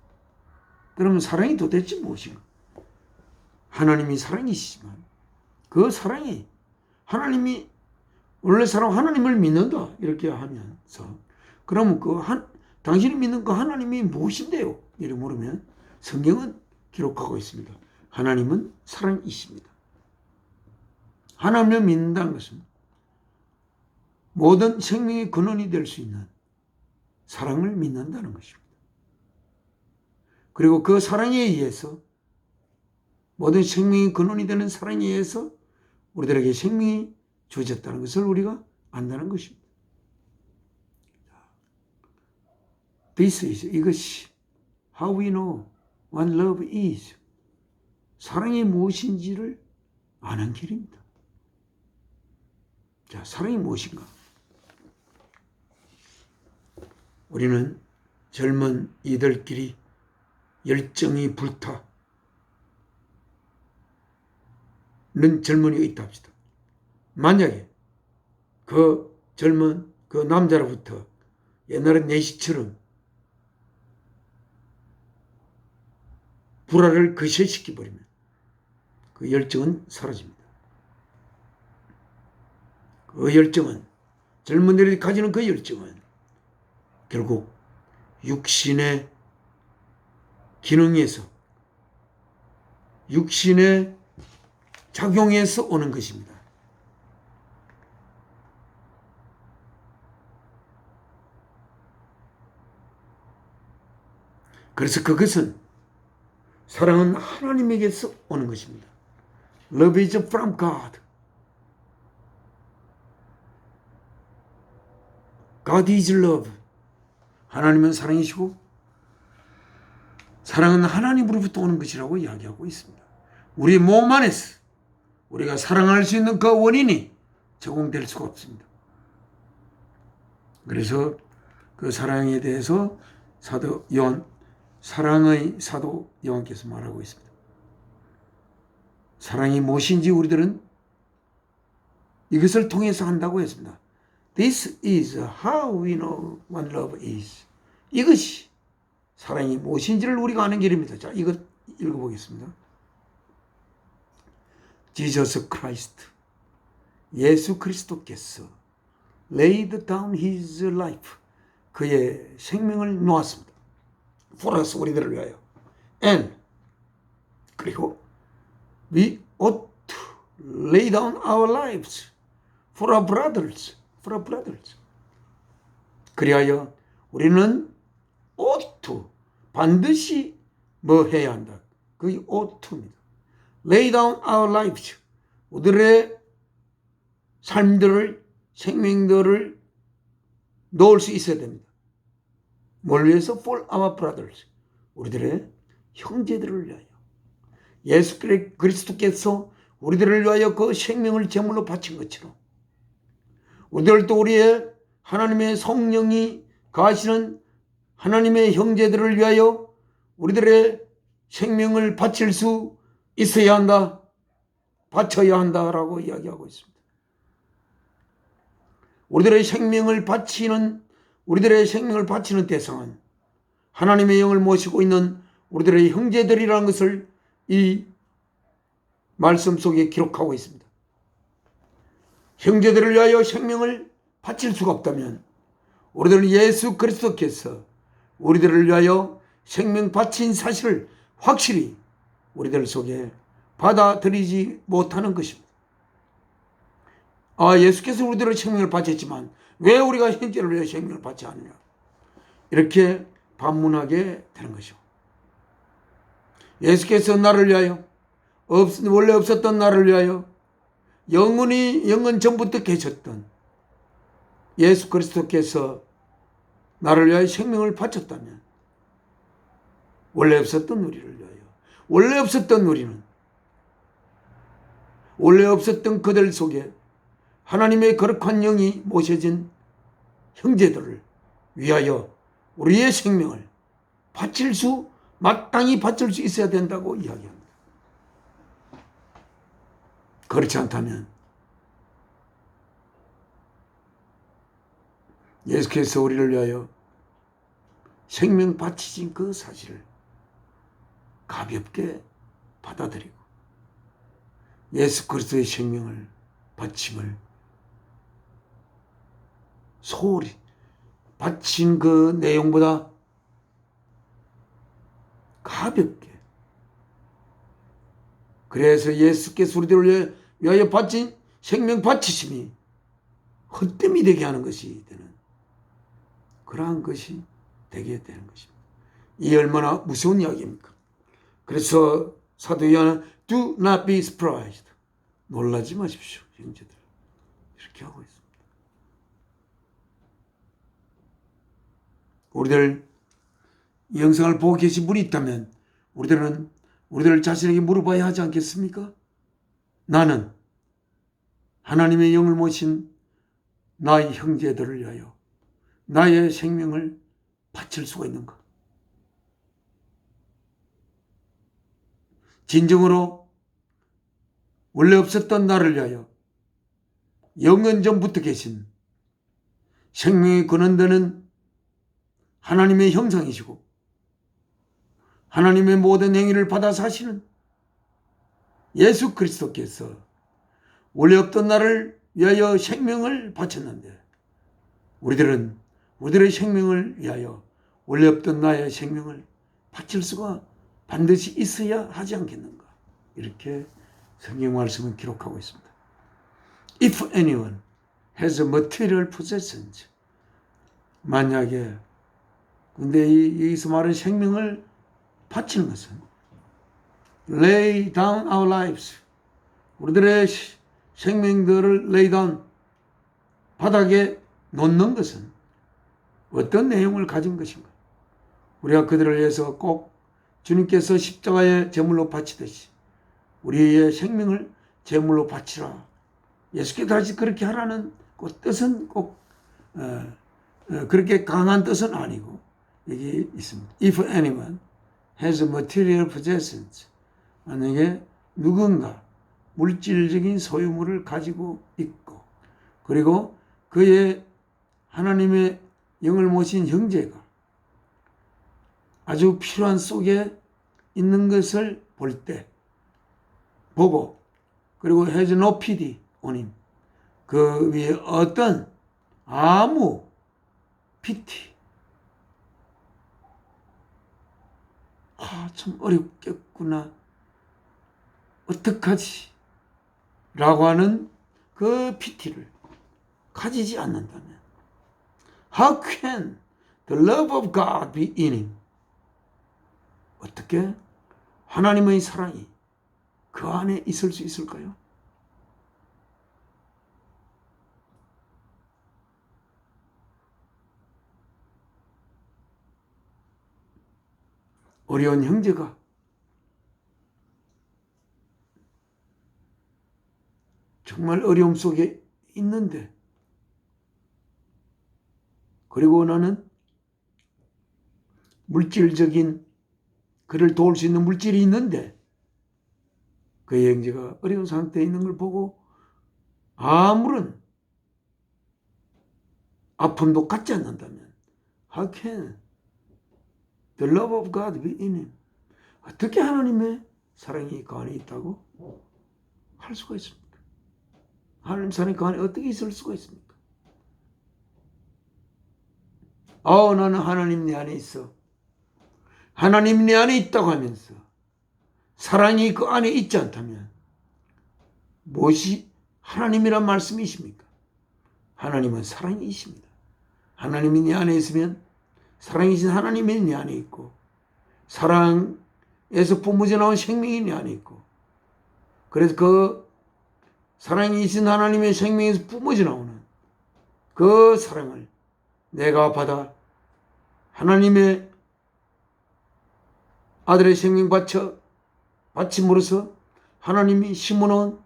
그러면 사랑이 도대체 무엇인가? 하나님이 사랑이시지만 그 사랑이 하나님이 원래 사람 하나님을 믿는다 이렇게 하면서 그러면 당신이 믿는 그 하나님이 무엇인데요? 이렇게 물으면 성경은 기록하고 있습니다. 하나님은 사랑이십니다. 하나님을 믿는다는 것은 모든 생명의 근원이 될 수 있는 사랑을 믿는다는 것입니다. 그리고 그 사랑에 의해서 모든 생명의 근원이 되는 사랑에 의해서 우리들에게 생명이 주어졌다는 것을 우리가 안다는 것입니다. This is, 이것이 how we know what love is. 사랑이 무엇인지를 아는 길입니다. 자, 사랑이 무엇인가? 우리는 젊은 이들끼리 열정이 불타는 젊은이가 있다 합시다. 만약에 그 젊은 그 남자로부터 옛날에 내시처럼 불화를 거셔시켜버리면 그 열정은 사라집니다. 그 열정은 젊은이들이 가지는 그 열정은 결국 육신의 기능에서 육신의 작용에서 오는 것입니다. 그래서 그것은 사랑은 하나님에게서 오는 것입니다. Love is from God. God is love. 하나님은 사랑이시고 사랑은 하나님으로부터 오는 것이라고 이야기하고 있습니다. 우리 몸 안에서 우리가 사랑할 수 있는 그 원인이 제공될 수가 없습니다. 그래서 그 사랑에 대해서 사랑의 사도 요한께서 말하고 있습니다. 사랑이 무엇인지 우리들은 이것을 통해서 한다고 했습니다. This is how we know what love is. 이것이 사랑이 무엇인지를 우리가 아는 길입니다. 자, 이거 읽어보겠습니다. Jesus Christ, 예수 그리스도께서 laid down his life, 그의 생명을 놓았습니다. For us, 우리들을 위하여. And, 그리고 we ought to lay down our lives for our brothers. 그리하여 우리는 ought to, 반드시 뭐 해야 한다. 그게 ought to입니다. Lay down our lives. 우리들의 삶들을, 생명들을 놓을 수 있어야 됩니다. 뭘 위해서? For our brothers. 우리들의 형제들을 위하여. 예수 그리스도께서 우리들을 위하여 그 생명을 제물로 바친 것처럼 우리들도 우리의 하나님의 성령이 가시는 하나님의 형제들을 위하여 우리들의 생명을 바칠 수 있어야 한다. 바쳐야 한다라고 이야기하고 있습니다. 우리들의 생명을 바치는 대상은 하나님의 영을 모시고 있는 우리들의 형제들이라는 것을 이 말씀 속에 기록하고 있습니다. 형제들을 위하여 생명을 바칠 수가 없다면 우리들은 예수 그리스도께서 우리들을 위하여 생명 바친 사실을 확실히 우리들 속에 받아들이지 못하는 것입니다. 예수께서 우리들의 생명을 바쳤지만 왜 우리가 형제를 위하여 생명을 받지 않느냐, 이렇게 반문하게 되는 것이죠. 예수께서 나를 위하여 원래 없었던 나를 위하여 영원 전부터 계셨던 예수 그리스도께서 나를 위하여 생명을 바쳤다면 원래 없었던 우리를 위하여 원래 없었던 우리는 원래 없었던 그들 속에 하나님의 거룩한 영이 모셔진 형제들을 위하여 우리의 생명을 마땅히 바칠 수 있어야 된다고 이야기합니다. 그렇지 않다면 예수께서 우리를 위하여 생명 바치신 그 사실을 가볍게 받아들이고 예수 그리스도의 생명을 바침을 소홀히 바친 그 내용보다 가볍게, 그래서 예수께서 우리들을 위하여 바친 생명 바치심이 헛됨이 되게 하는 것이 되는 그러한 것이 되게 되는 것입니다. 이 얼마나 무서운 이야기입니까? 그래서 사도 요한은 Do not be surprised. 놀라지 마십시오, 형제들. 이렇게 하고 있습니다. 우리들 이 영상을 보고 계신 분이 있다면 우리들 자신에게 물어봐야 하지 않겠습니까? 나는 하나님의 영을 모신 나의 형제들을 위하여 나의 생명을 바칠 수가 있는가? 진정으로 원래 없었던 나를 위하여 영원 전부터 계신 생명의 근원되는 하나님의 형상이시고 하나님의 모든 행위를 받아 사시는 예수 그리스도께서 원래 없던 나를 위하여 생명을 바쳤는데 우리들의 생명을 위하여 원래 없던 나의 생명을 바칠 수가 반드시 있어야 하지 않겠는가? 이렇게 성경 말씀은 기록하고 있습니다. If anyone has a material possessions, 만약에 근데 여기서 말하는 생명을 바치는 것은 lay down our lives, 우리들의 생명들을 lay down, 바닥에 놓는 것은 어떤 내용을 가진 것인가? 우리가 그들을 위해서 꼭 주님께서 십자가에 제물로 바치듯이 우리의 생명을 제물로 바치라, 예수께서 다시 그렇게 하라는 그 뜻은 꼭 그렇게 강한 뜻은 아니고 여기 있습니다. If anyone has material possessions, 만약에 누군가 물질적인 소유물을 가지고 있고 그리고 그의 하나님의 영을 모신 형제가 아주 필요한 속에 있는 것을 볼 때 보고, 그리고 has no pity on him, 그 위에 어떤 아무 pity, 참 어렵겠구나, 어떡하지? 라고 하는 그 피티를 가지지 않는다면 How can the love of God be in him? 어떻게 하나님의 사랑이 그 안에 있을 수 있을까요? 어려운 형제가 정말 어려움 속에 있는데, 그리고 나는 물질적인 그를 도울 수 있는 물질이 있는데 그 형제가 어려운 상태에 있는 걸 보고 아무런 아픔도 갖지 않는다면 How can the love of God be in him? 어떻게 하나님의 사랑이 그 안에 있다고 할 수가 있습니까? 하나님 사랑이 그 안에 어떻게 있을 수가 있습니까? 나는 하나님 내 안에 있어, 하나님 내 안에 있다고 하면서 사랑이 그 안에 있지 않다면 무엇이 하나님이란 말씀이십니까? 하나님은 사랑이십니다. 하나님이 내 안에 있으면 사랑이신 하나님이 내 안에 있고 사랑에서 뿜어져 나온 생명이 내 안에 있고 그래서 그 사랑이 있은 하나님의 생명에서 뿜어져 나오는 그 사랑을 내가 받아 하나님의 아들의 생명 바침으로써 하나님이 심어놓은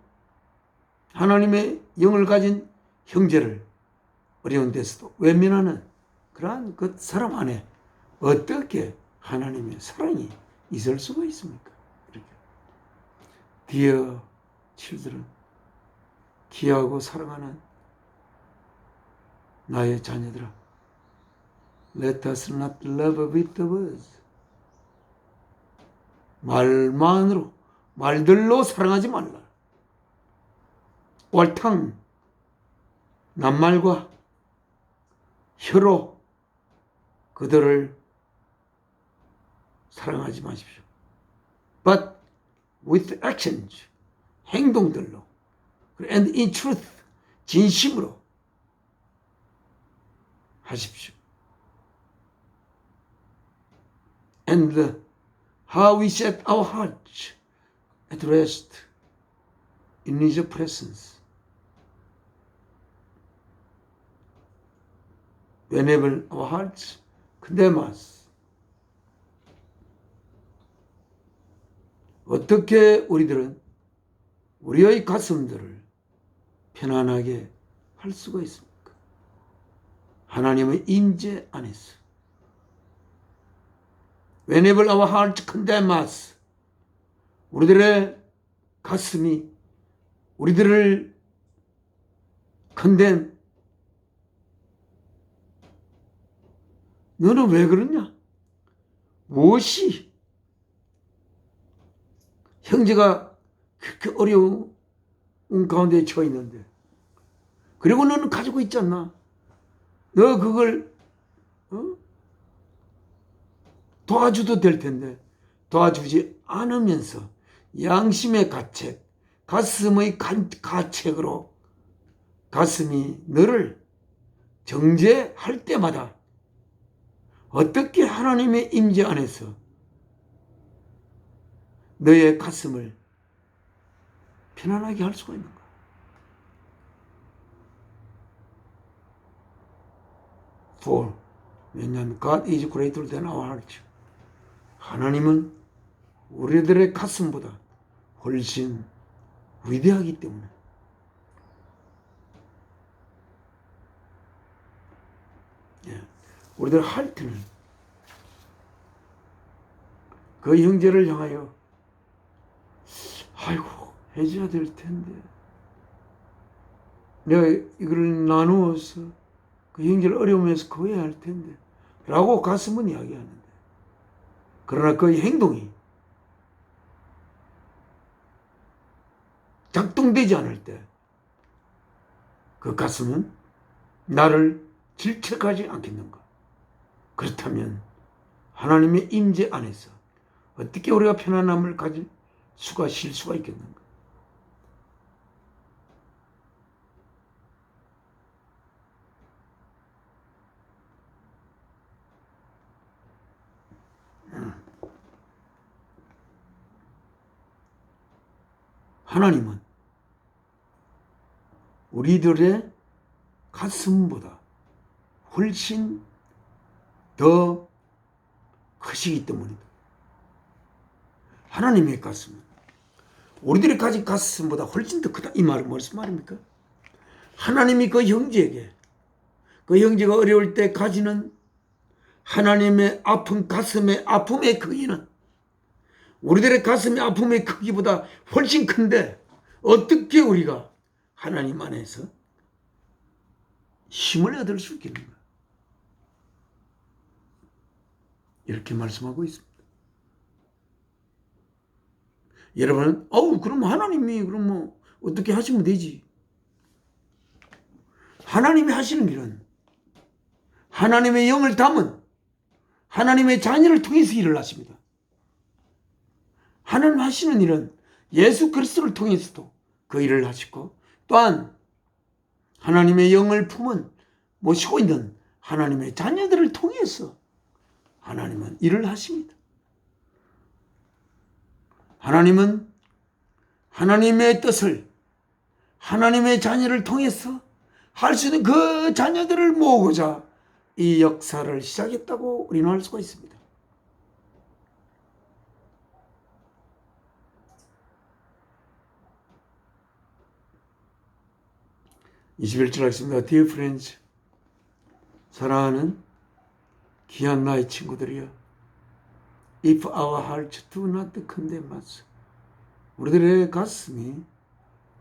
하나님의 영을 가진 형제를 어려운 데서도 외면하는 그러한 그 사람 안에 어떻게 하나님의 사랑이 있을 수가 있습니까? 이렇게. Dear children, 귀하고 사랑하는 나의 자녀들아, Let us not love with the words. 말들로 사랑하지 말라. 왈탕, 낱말과 혀로 그들을 사랑하지 마십시오. But with actions, 행동들로, and in truth, 진심으로 하십시오. And how we set our hearts at rest in His presence. Whenever our hearts condemn us. 어떻게 우리들은 우리의 가슴들을 편안하게 할 수가 있습니까? 하나님의 임재 안에서. Whenever our hearts condemn us. 우리들의 가슴이 우리들을 condemn. 너는 왜 그러냐? 무엇이 형제가 그렇게 어려운 가운데 처해 있는데, 그리고 너는 가지고 있지 않나? 너 그걸 도와줘도 될 텐데 도와주지 않으면서 양심의 가책, 가슴의 가책으로 가슴이 너를 정죄할 때마다 어떻게 하나님의 임재 안에서 너의 가슴을 편안하게 할 수가 있는가? For 왜냐하면 God is greater than our heart. 하나님은 우리들의 가슴보다 훨씬 위대하기 때문에. 우리들 할트는 그 형제를 향하여 아이고 해줘야 될 텐데, 내가 이걸 나누어서 그 형제를 어려우면서 구해야 할 텐데 라고 가슴은 이야기하는데, 그러나 그의 행동이 작동되지 않을 때 그 가슴은 나를 질책하지 않겠는가? 그렇다면 하나님의 임재 안에서 어떻게 우리가 편안함을 가질 수가 쉴 수가 있겠는가? 하나님은 우리들의 가슴보다 훨씬 더 크시기 때문이다. 하나님의 가슴은 우리들이 가진 가슴보다 훨씬 더 크다. 이 말은 무슨 말입니까? 하나님이 그 형제에게, 그 형제가 어려울 때 가지는 하나님의 아픈 가슴의 아픔의 크기는 우리들의 가슴의 아픔의 크기보다 훨씬 큰데 어떻게 우리가 하나님 안에서 힘을 얻을 수 있겠는가? 이렇게 말씀하고 있습니다. 여러분은 그럼 하나님이 그럼 뭐 어떻게 하시면 되지? 하나님이 하시는 일은 하나님의 영을 담은 하나님의 자녀를 통해서 일을 하십니다. 하나님 하시는 일은 예수 그리스도를 통해서도 그 일을 하시고, 또한 하나님의 영을 품은 모시고 있는 하나님의 자녀들을 통해서 하나님은 일을 하십니다. 하나님은 하나님의 뜻을 하나님의 자녀를 통해서 할 수 있는 그 자녀들을 모으고자 이 역사를 시작했다고 우리는 알 수가 있습니다. (21절) 하겠습니다. Dear friends, 사랑하는 귀한 나의 친구들이여, If our hearts do not condemn us, 우리들의 가슴이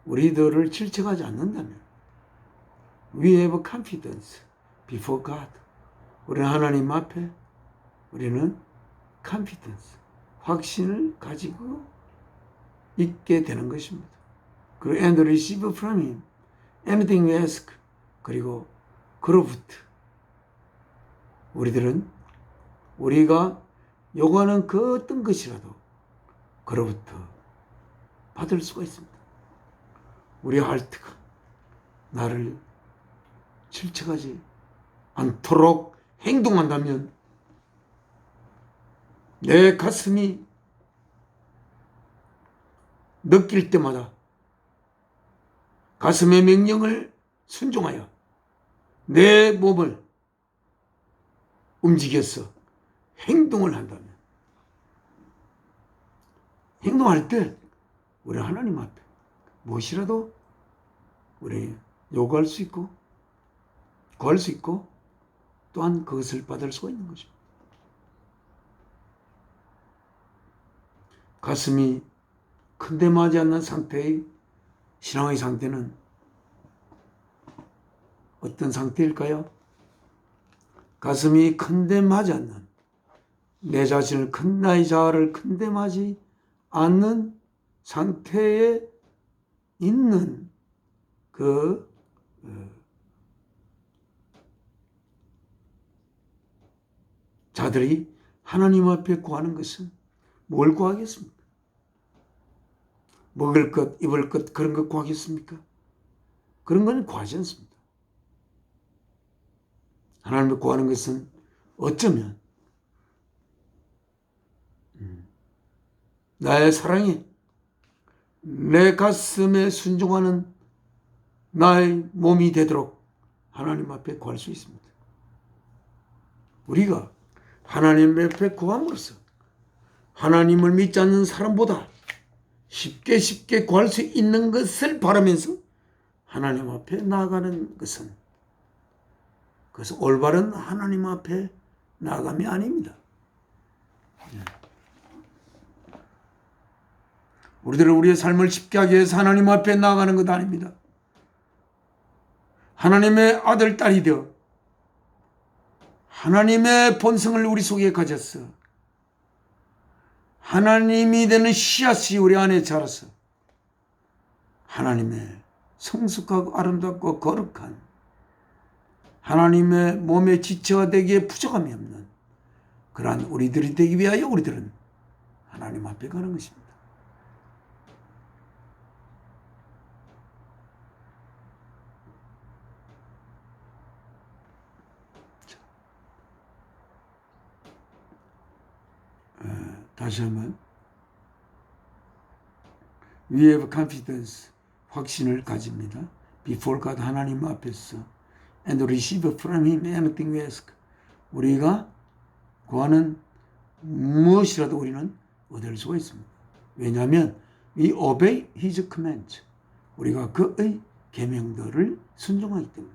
우리들을 질책하지 않는다면 We have confidence before God, 우리는 하나님 앞에 우리는 confidence, 확신을 가지고 있게 되는 것입니다. 그리고 and receive from Him anything we ask, 그리고 그로부터 우리들은 우리가 요구하는 그 어떤 것이라도 그로부터 받을 수가 있습니다. 우리 하트가 나를 질책하지 않도록 행동한다면 내 가슴이 느낄 때마다 가슴의 명령을 순종하여 내 몸을 움직여서 행동을 한다면, 행동할 때 우리 하나님 앞에 무엇이라도 우리 요구할 수 있고 구할 수 있고 또한 그것을 받을 수가 있는 거죠. 가슴이 컨뎀하지 않는 상태의 신앙의 상태는 어떤 상태일까요? 가슴이 컨뎀하지 않는, 내 자신을 나의 자아를 컨뎀하지 않는 상태에 있는 그 자들이 하나님 앞에 구하는 것은 뭘 구하겠습니까? 먹을 것, 입을 것, 그런 것 구하겠습니까? 그런 건 구하지 않습니다. 하나님을 구하는 것은 어쩌면 나의 사랑이 내 가슴에 순종하는 나의 몸이 되도록 하나님 앞에 구할 수 있습니다. 우리가 하나님 앞에 구함으로써 하나님을 믿지 않는 사람보다 쉽게 구할 수 있는 것을 바라면서 하나님 앞에 나아가는 것은, 그것은 올바른 하나님 앞에 나아감이 아닙니다. 우리들은 우리의 삶을 쉽게 하기 위해서 하나님 앞에 나아가는 것 아닙니다. 하나님의 아들, 딸이 되어 하나님의 본성을 우리 속에 가졌어 하나님이 되는 씨앗이 우리 안에 자라서 하나님의 성숙하고 아름답고 거룩한 하나님의 몸의 지체가 되기에 부족함이 없는 그러한 우리들이 되기 위하여 우리들은 하나님 앞에 가는 것입니다. 다시 한번 We have confidence, 확신을 가집니다. Before God, 하나님 앞에서 and receive from Him anything we ask, 우리가 구하는 무엇이라도 우리는 얻을 수가 있습니다. 왜냐하면 We obey His commands, 우리가 그의 계명들을 순종하기 때문에,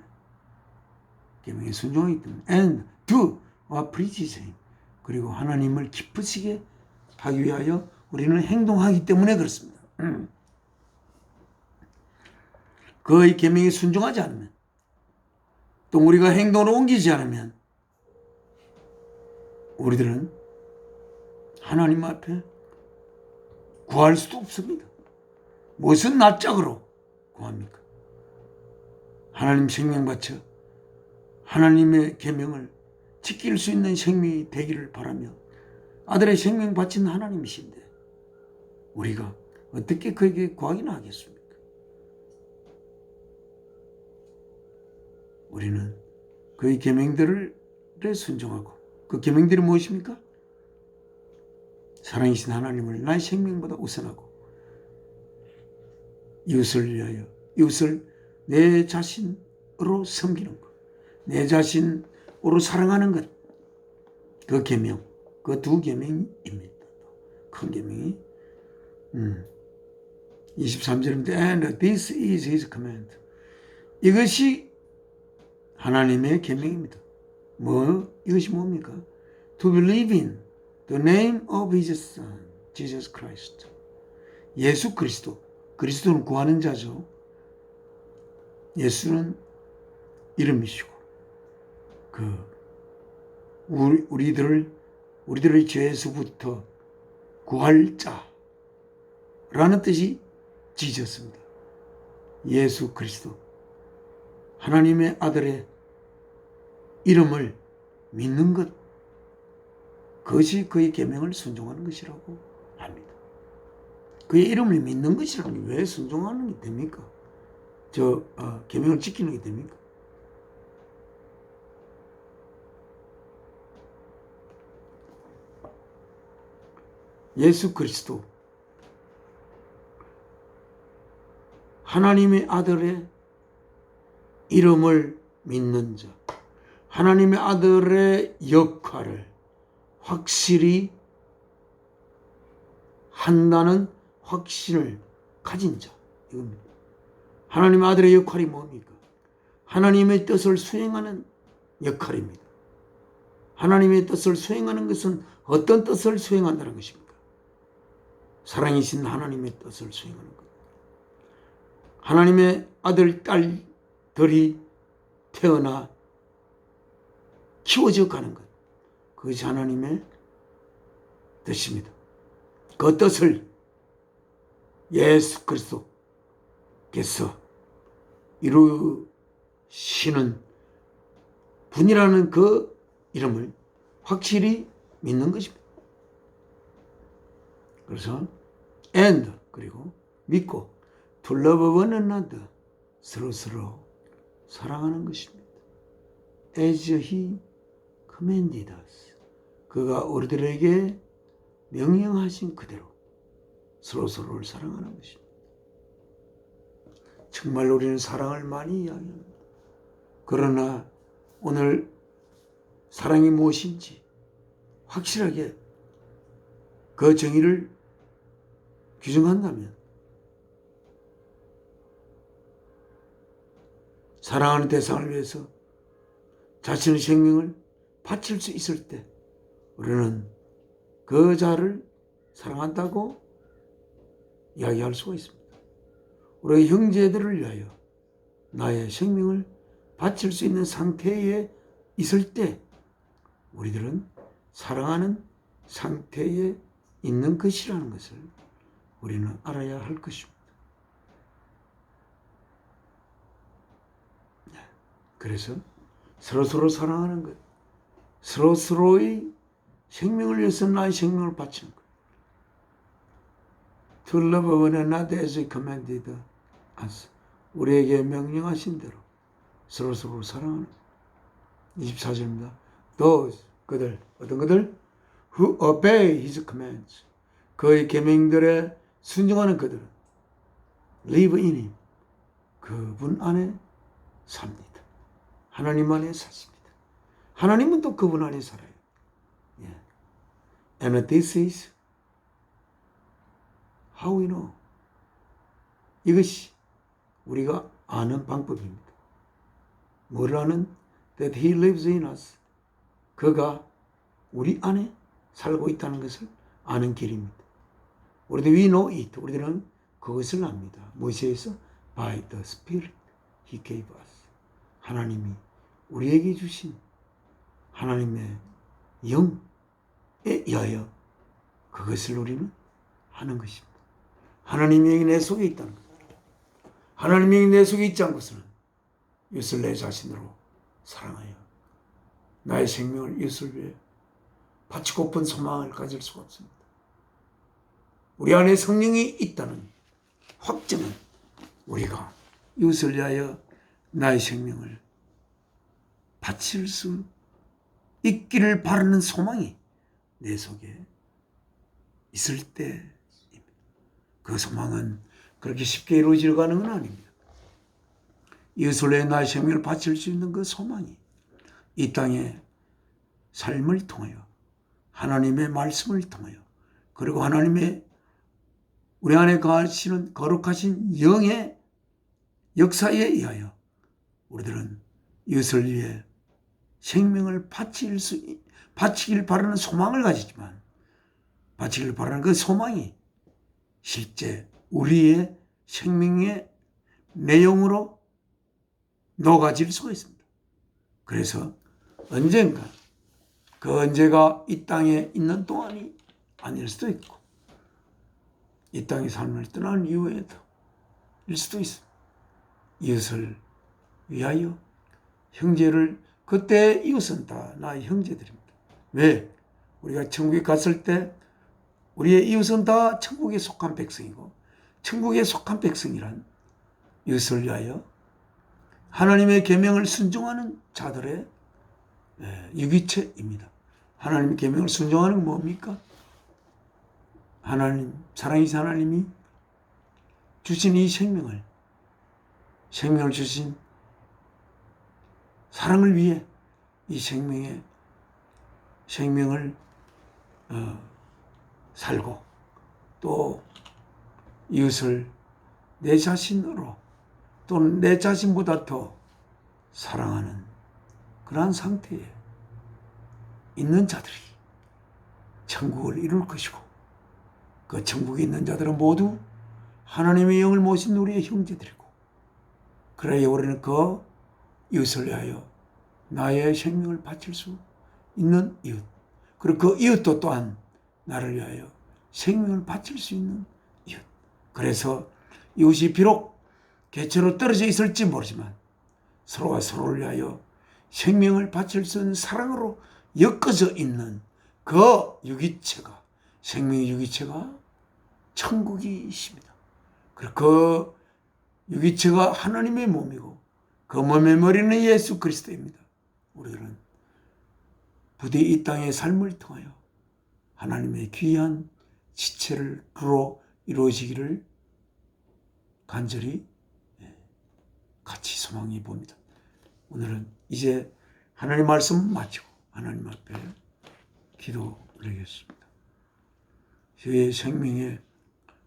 계명에 순종하기 때문에 and do what pleases Him, 그리고 하나님을 기쁘시게 하기 위하여 우리는 행동하기 때문에 그렇습니다. 그의 계명에 순종하지 않으면, 또 우리가 행동으로 옮기지 않으면 우리들은 하나님 앞에 구할 수도 없습니다. 무슨 낯짝으로 구합니까? 하나님 생명 바쳐 하나님의 계명을 지킬 수 있는 생명이 되기를 바라며 아들의 생명 바친 하나님이신데 우리가 어떻게 그에게 구하기나 하겠습니까? 우리는 그의 계명들을 순종하고, 그 계명들이 무엇입니까? 사랑이신 하나님을 나의 생명보다 우선하고 이웃을 위하여, 이웃을 내 자신으로 섬기는 것, 내 자신으로 사랑하는 것, 그 계명, 그 두 계명입니다. 큰 계명이 23절입니다. And this is his command. 이것이 하나님의 계명입니다. 이것이 뭡니까? To believe in the name of his son, Jesus Christ. 예수 그리스도. 그리스도는 구하는 자죠. 예수는 이름이시고, 우리들의 죄에서부터 구할 자라는 뜻이 지졌습니다. 예수 그리스도. 하나님의 아들의 이름을 믿는 것, 그것이 그의 계명을 순종하는 것이라고 합니다. 그의 이름을 믿는 것이라니 왜 순종하는 게 됩니까? 계명을 지키는 게 됩니까? 예수 그리스도, 하나님의 아들의 이름을 믿는 자, 하나님의 아들의 역할을 확실히 한다는 확신을 가진 자, 이겁니다. 하나님의 아들의 역할이 뭡니까? 하나님의 뜻을 수행하는 역할입니다. 하나님의 뜻을 수행하는 것은 어떤 뜻을 수행한다는 것입니까? 사랑이신 하나님의 뜻을 수행하는 것. 하나님의 아들, 딸들이 태어나 키워져 가는 것. 그것이 하나님의 뜻입니다. 그 뜻을 예수 그리스도께서 이루시는 분이라는 그 이름을 확실히 믿는 것입니다. 그래서 and 그리고 믿고 to love one another 서로 사랑하는 것입니다. As he commanded us. 그가 우리들에게 명령하신 그대로 서로를 사랑하는 것입니다. 정말 우리는 사랑을 많이 이야기합니다. 그러나 오늘 사랑이 무엇인지 확실하게 그 정의를 규정한다면 사랑하는 대상을 위해서 자신의 생명을 바칠 수 있을 때 우리는 그 자를 사랑한다고 이야기할 수가 있습니다. 우리 형제들을 위하여 나의 생명을 바칠 수 있는 상태에 있을 때 우리들은 사랑하는 상태에 있는 것이라는 것을 우리는 알아야 할 것입니다. 그래서 서로 사랑하는 것, 서로의 생명을 위해서 나의 생명을 바치는 것. To love one another as he commanded us. 우리에게 명령하신 대로 서로 사랑하는 것. 24절입니다. Those, 어떤 그들? Who obey his commands. 그의 계명들에 순종하는 그들은 live in him. 그분 안에 삽니다. 하나님 안에 샀습니다. 하나님은 또 그분 안에 살아요. And this is how we know. 이것이 우리가 아는 방법입니다. 뭘 아는? That he lives in us. 그가 우리 안에 살고 있다는 것을 아는 길입니다. 우리도 we know it. 우리들은 그것을 압니다. 무엇에서? By the Spirit he gave us. 하나님이 우리에게 주신 하나님의 영에 의하여 그것을 우리는 하는 것입니다. 하나님의 영이 내 속에 있다는 것. 하나님의 영이 내 속에 있지 않고서는 이웃을 내 자신으로 사랑하여 나의 생명을 이웃을 위해 바치고픈 소망을 가질 수가 없습니다. 우리 안에 성령이 있다는 확증은 우리가 이웃을 위하여 나의 생명을 바칠 수 있기를 바라는 소망이 내 속에 있을 때입니다. 그 소망은 그렇게 쉽게 이루어지려고 건 아닙니다. 이웃을 위해 나의 생명을 바칠 수 있는 그 소망이 이 땅의 삶을 통하여 하나님의 말씀을 통하여 그리고 하나님의 우리 안에 거하시는 거룩하신 영의 역사에 의하여 우리들은 이웃을 위해 생명을 바치길 바라는 소망을 가지지만 바치길 바라는 그 소망이 실제 우리의 생명의 내용으로 녹아질 수가 있습니다. 그래서 언젠가 그 언제가 이 땅에 있는 동안이 아닐 수도 있고 이 땅의 삶을 떠난 이후에도 일 수도 있습니다. 이웃을 위하여 형제를 그때 이웃은 다 나의 형제들입니다. 왜? 우리가 천국에 갔을 때 우리의 이웃은 다 천국에 속한 백성이고 천국에 속한 백성이란 이웃을 위하여 하나님의 계명을 순종하는 자들의 유기체입니다. 하나님의 계명을 순종하는 건 뭡니까? 하나님, 사랑이신 하나님이 주신 이 생명을 주신 사랑을 위해 이 생명을 살고 또 이웃을 내 자신으로 또는 내 자신보다 더 사랑하는 그러한 상태에 있는 자들이 천국을 이룰 것이고 그 천국에 있는 자들은 모두 하나님의 영을 모신 우리의 형제들이고 그래야 우리는 그 이웃을 위하여 나의 생명을 바칠 수 있는 이웃 그리고 그 이웃도 또한 나를 위하여 생명을 바칠 수 있는 이웃. 그래서 이웃이 비록 개체로 떨어져 있을지 모르지만 서로가 서로를 위하여 생명을 바칠 수 있는 사랑으로 엮어져 있는 그 유기체가 생명의 유기체가 천국이십니다. 그리고 그 유기체가 하나님의 몸이고 그 몸의 머리는 예수 그리스도입니다. 우리들은 부디 이 땅의 삶을 통하여 하나님의 귀한 지체로 이루어지기를 간절히 같이 소망해 봅니다. 오늘은 이제 하나님 말씀 마치고 하나님 앞에 기도 드리겠습니다. 저의 생명의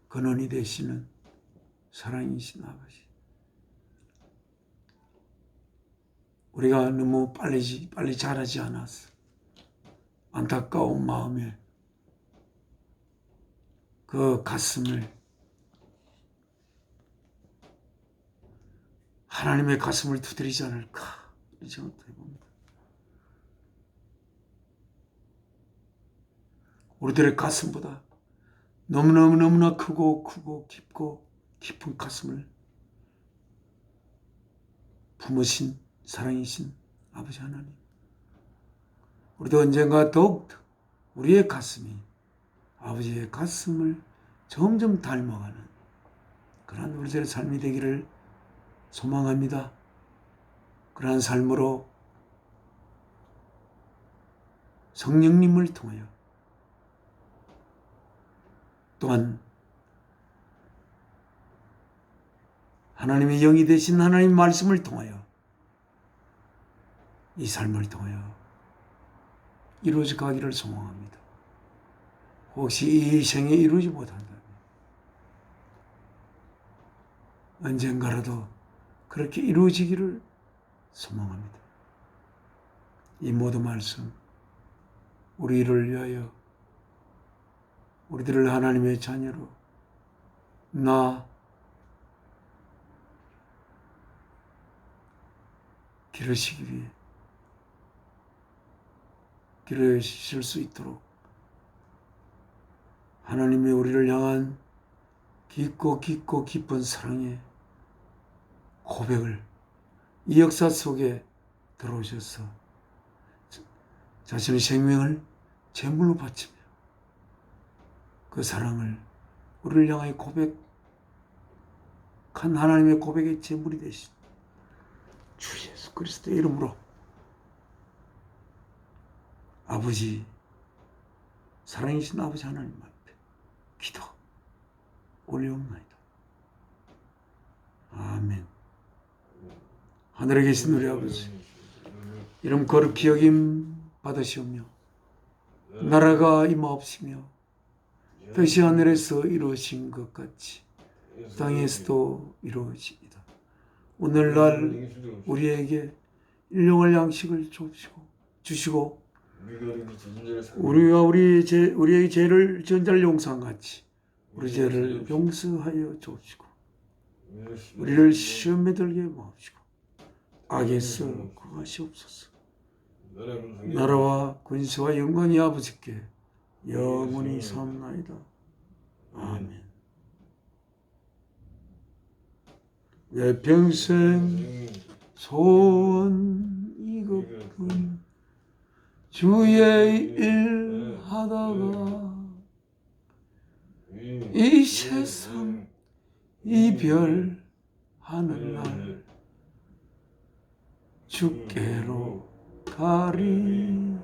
근원이 되시는 사랑이신 아버지, 우리가 너무 빨리 자라지 않았어. 안타까운 마음에 그 가슴을 하나님의 가슴을 두드리지 않을까 이런 생각도 해봅니다. 우리들의 가슴보다 너무나 크고 깊고 깊은 가슴을 품으신 사랑이신 아버지 하나님, 우리도 언젠가 더욱 우리의 가슴이 아버지의 가슴을 점점 닮아가는 그러한 우리들의 삶이 되기를 소망합니다. 그러한 삶으로 성령님을 통하여 또한 하나님의 영이 되신 하나님의 말씀을 통하여 이 삶을 통하여 이루어져 가기를 소망합니다. 혹시 이 생에 이루지 못한다면 언젠가라도 그렇게 이루어지기를 소망합니다. 이 모든 말씀 우리를 위하여 우리들을 하나님의 자녀로 기르시기 위해 기르실 수 있도록 하나님의 우리를 향한 깊고 깊은 사랑의 고백을 이 역사 속에 들어오셔서 자신의 생명을 제물로 바치며 그 사랑을 우리를 향하여 고백한 하나님의 고백의 제물이 되신 주 예수 그리스도의 이름으로 아버지, 사랑이신 아버지 하나님 앞에 기도 올려옵나이다. 아멘. 하늘에 계신 우리 아버지, 이름 거룩히 여김 받으시오며 나라가 임하옵시며 뜻이 하늘에서 이루어진 것 같이 땅에서도 이루어집니다. 오늘날 우리에게 일용할 양식을 주시고 우리에게 죄를 지은 자를 용서한 같이 우리 죄를 용서하여 주옵시고 우리를 시험에 들게 마옵시고 악에서 구하시옵소서. 나라와 권세와 영광이 아버지께 영원히 삼나이다. 아멘. 내 평생 소원 이것뿐 주의 일 하다가 이 세상 이별하는 날 주께로 가리라.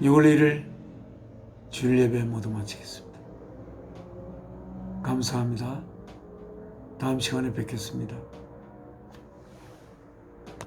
6월 1일 주일 예배 모두 마치겠습니다. 감사합니다. 다음 시간에 뵙겠습니다.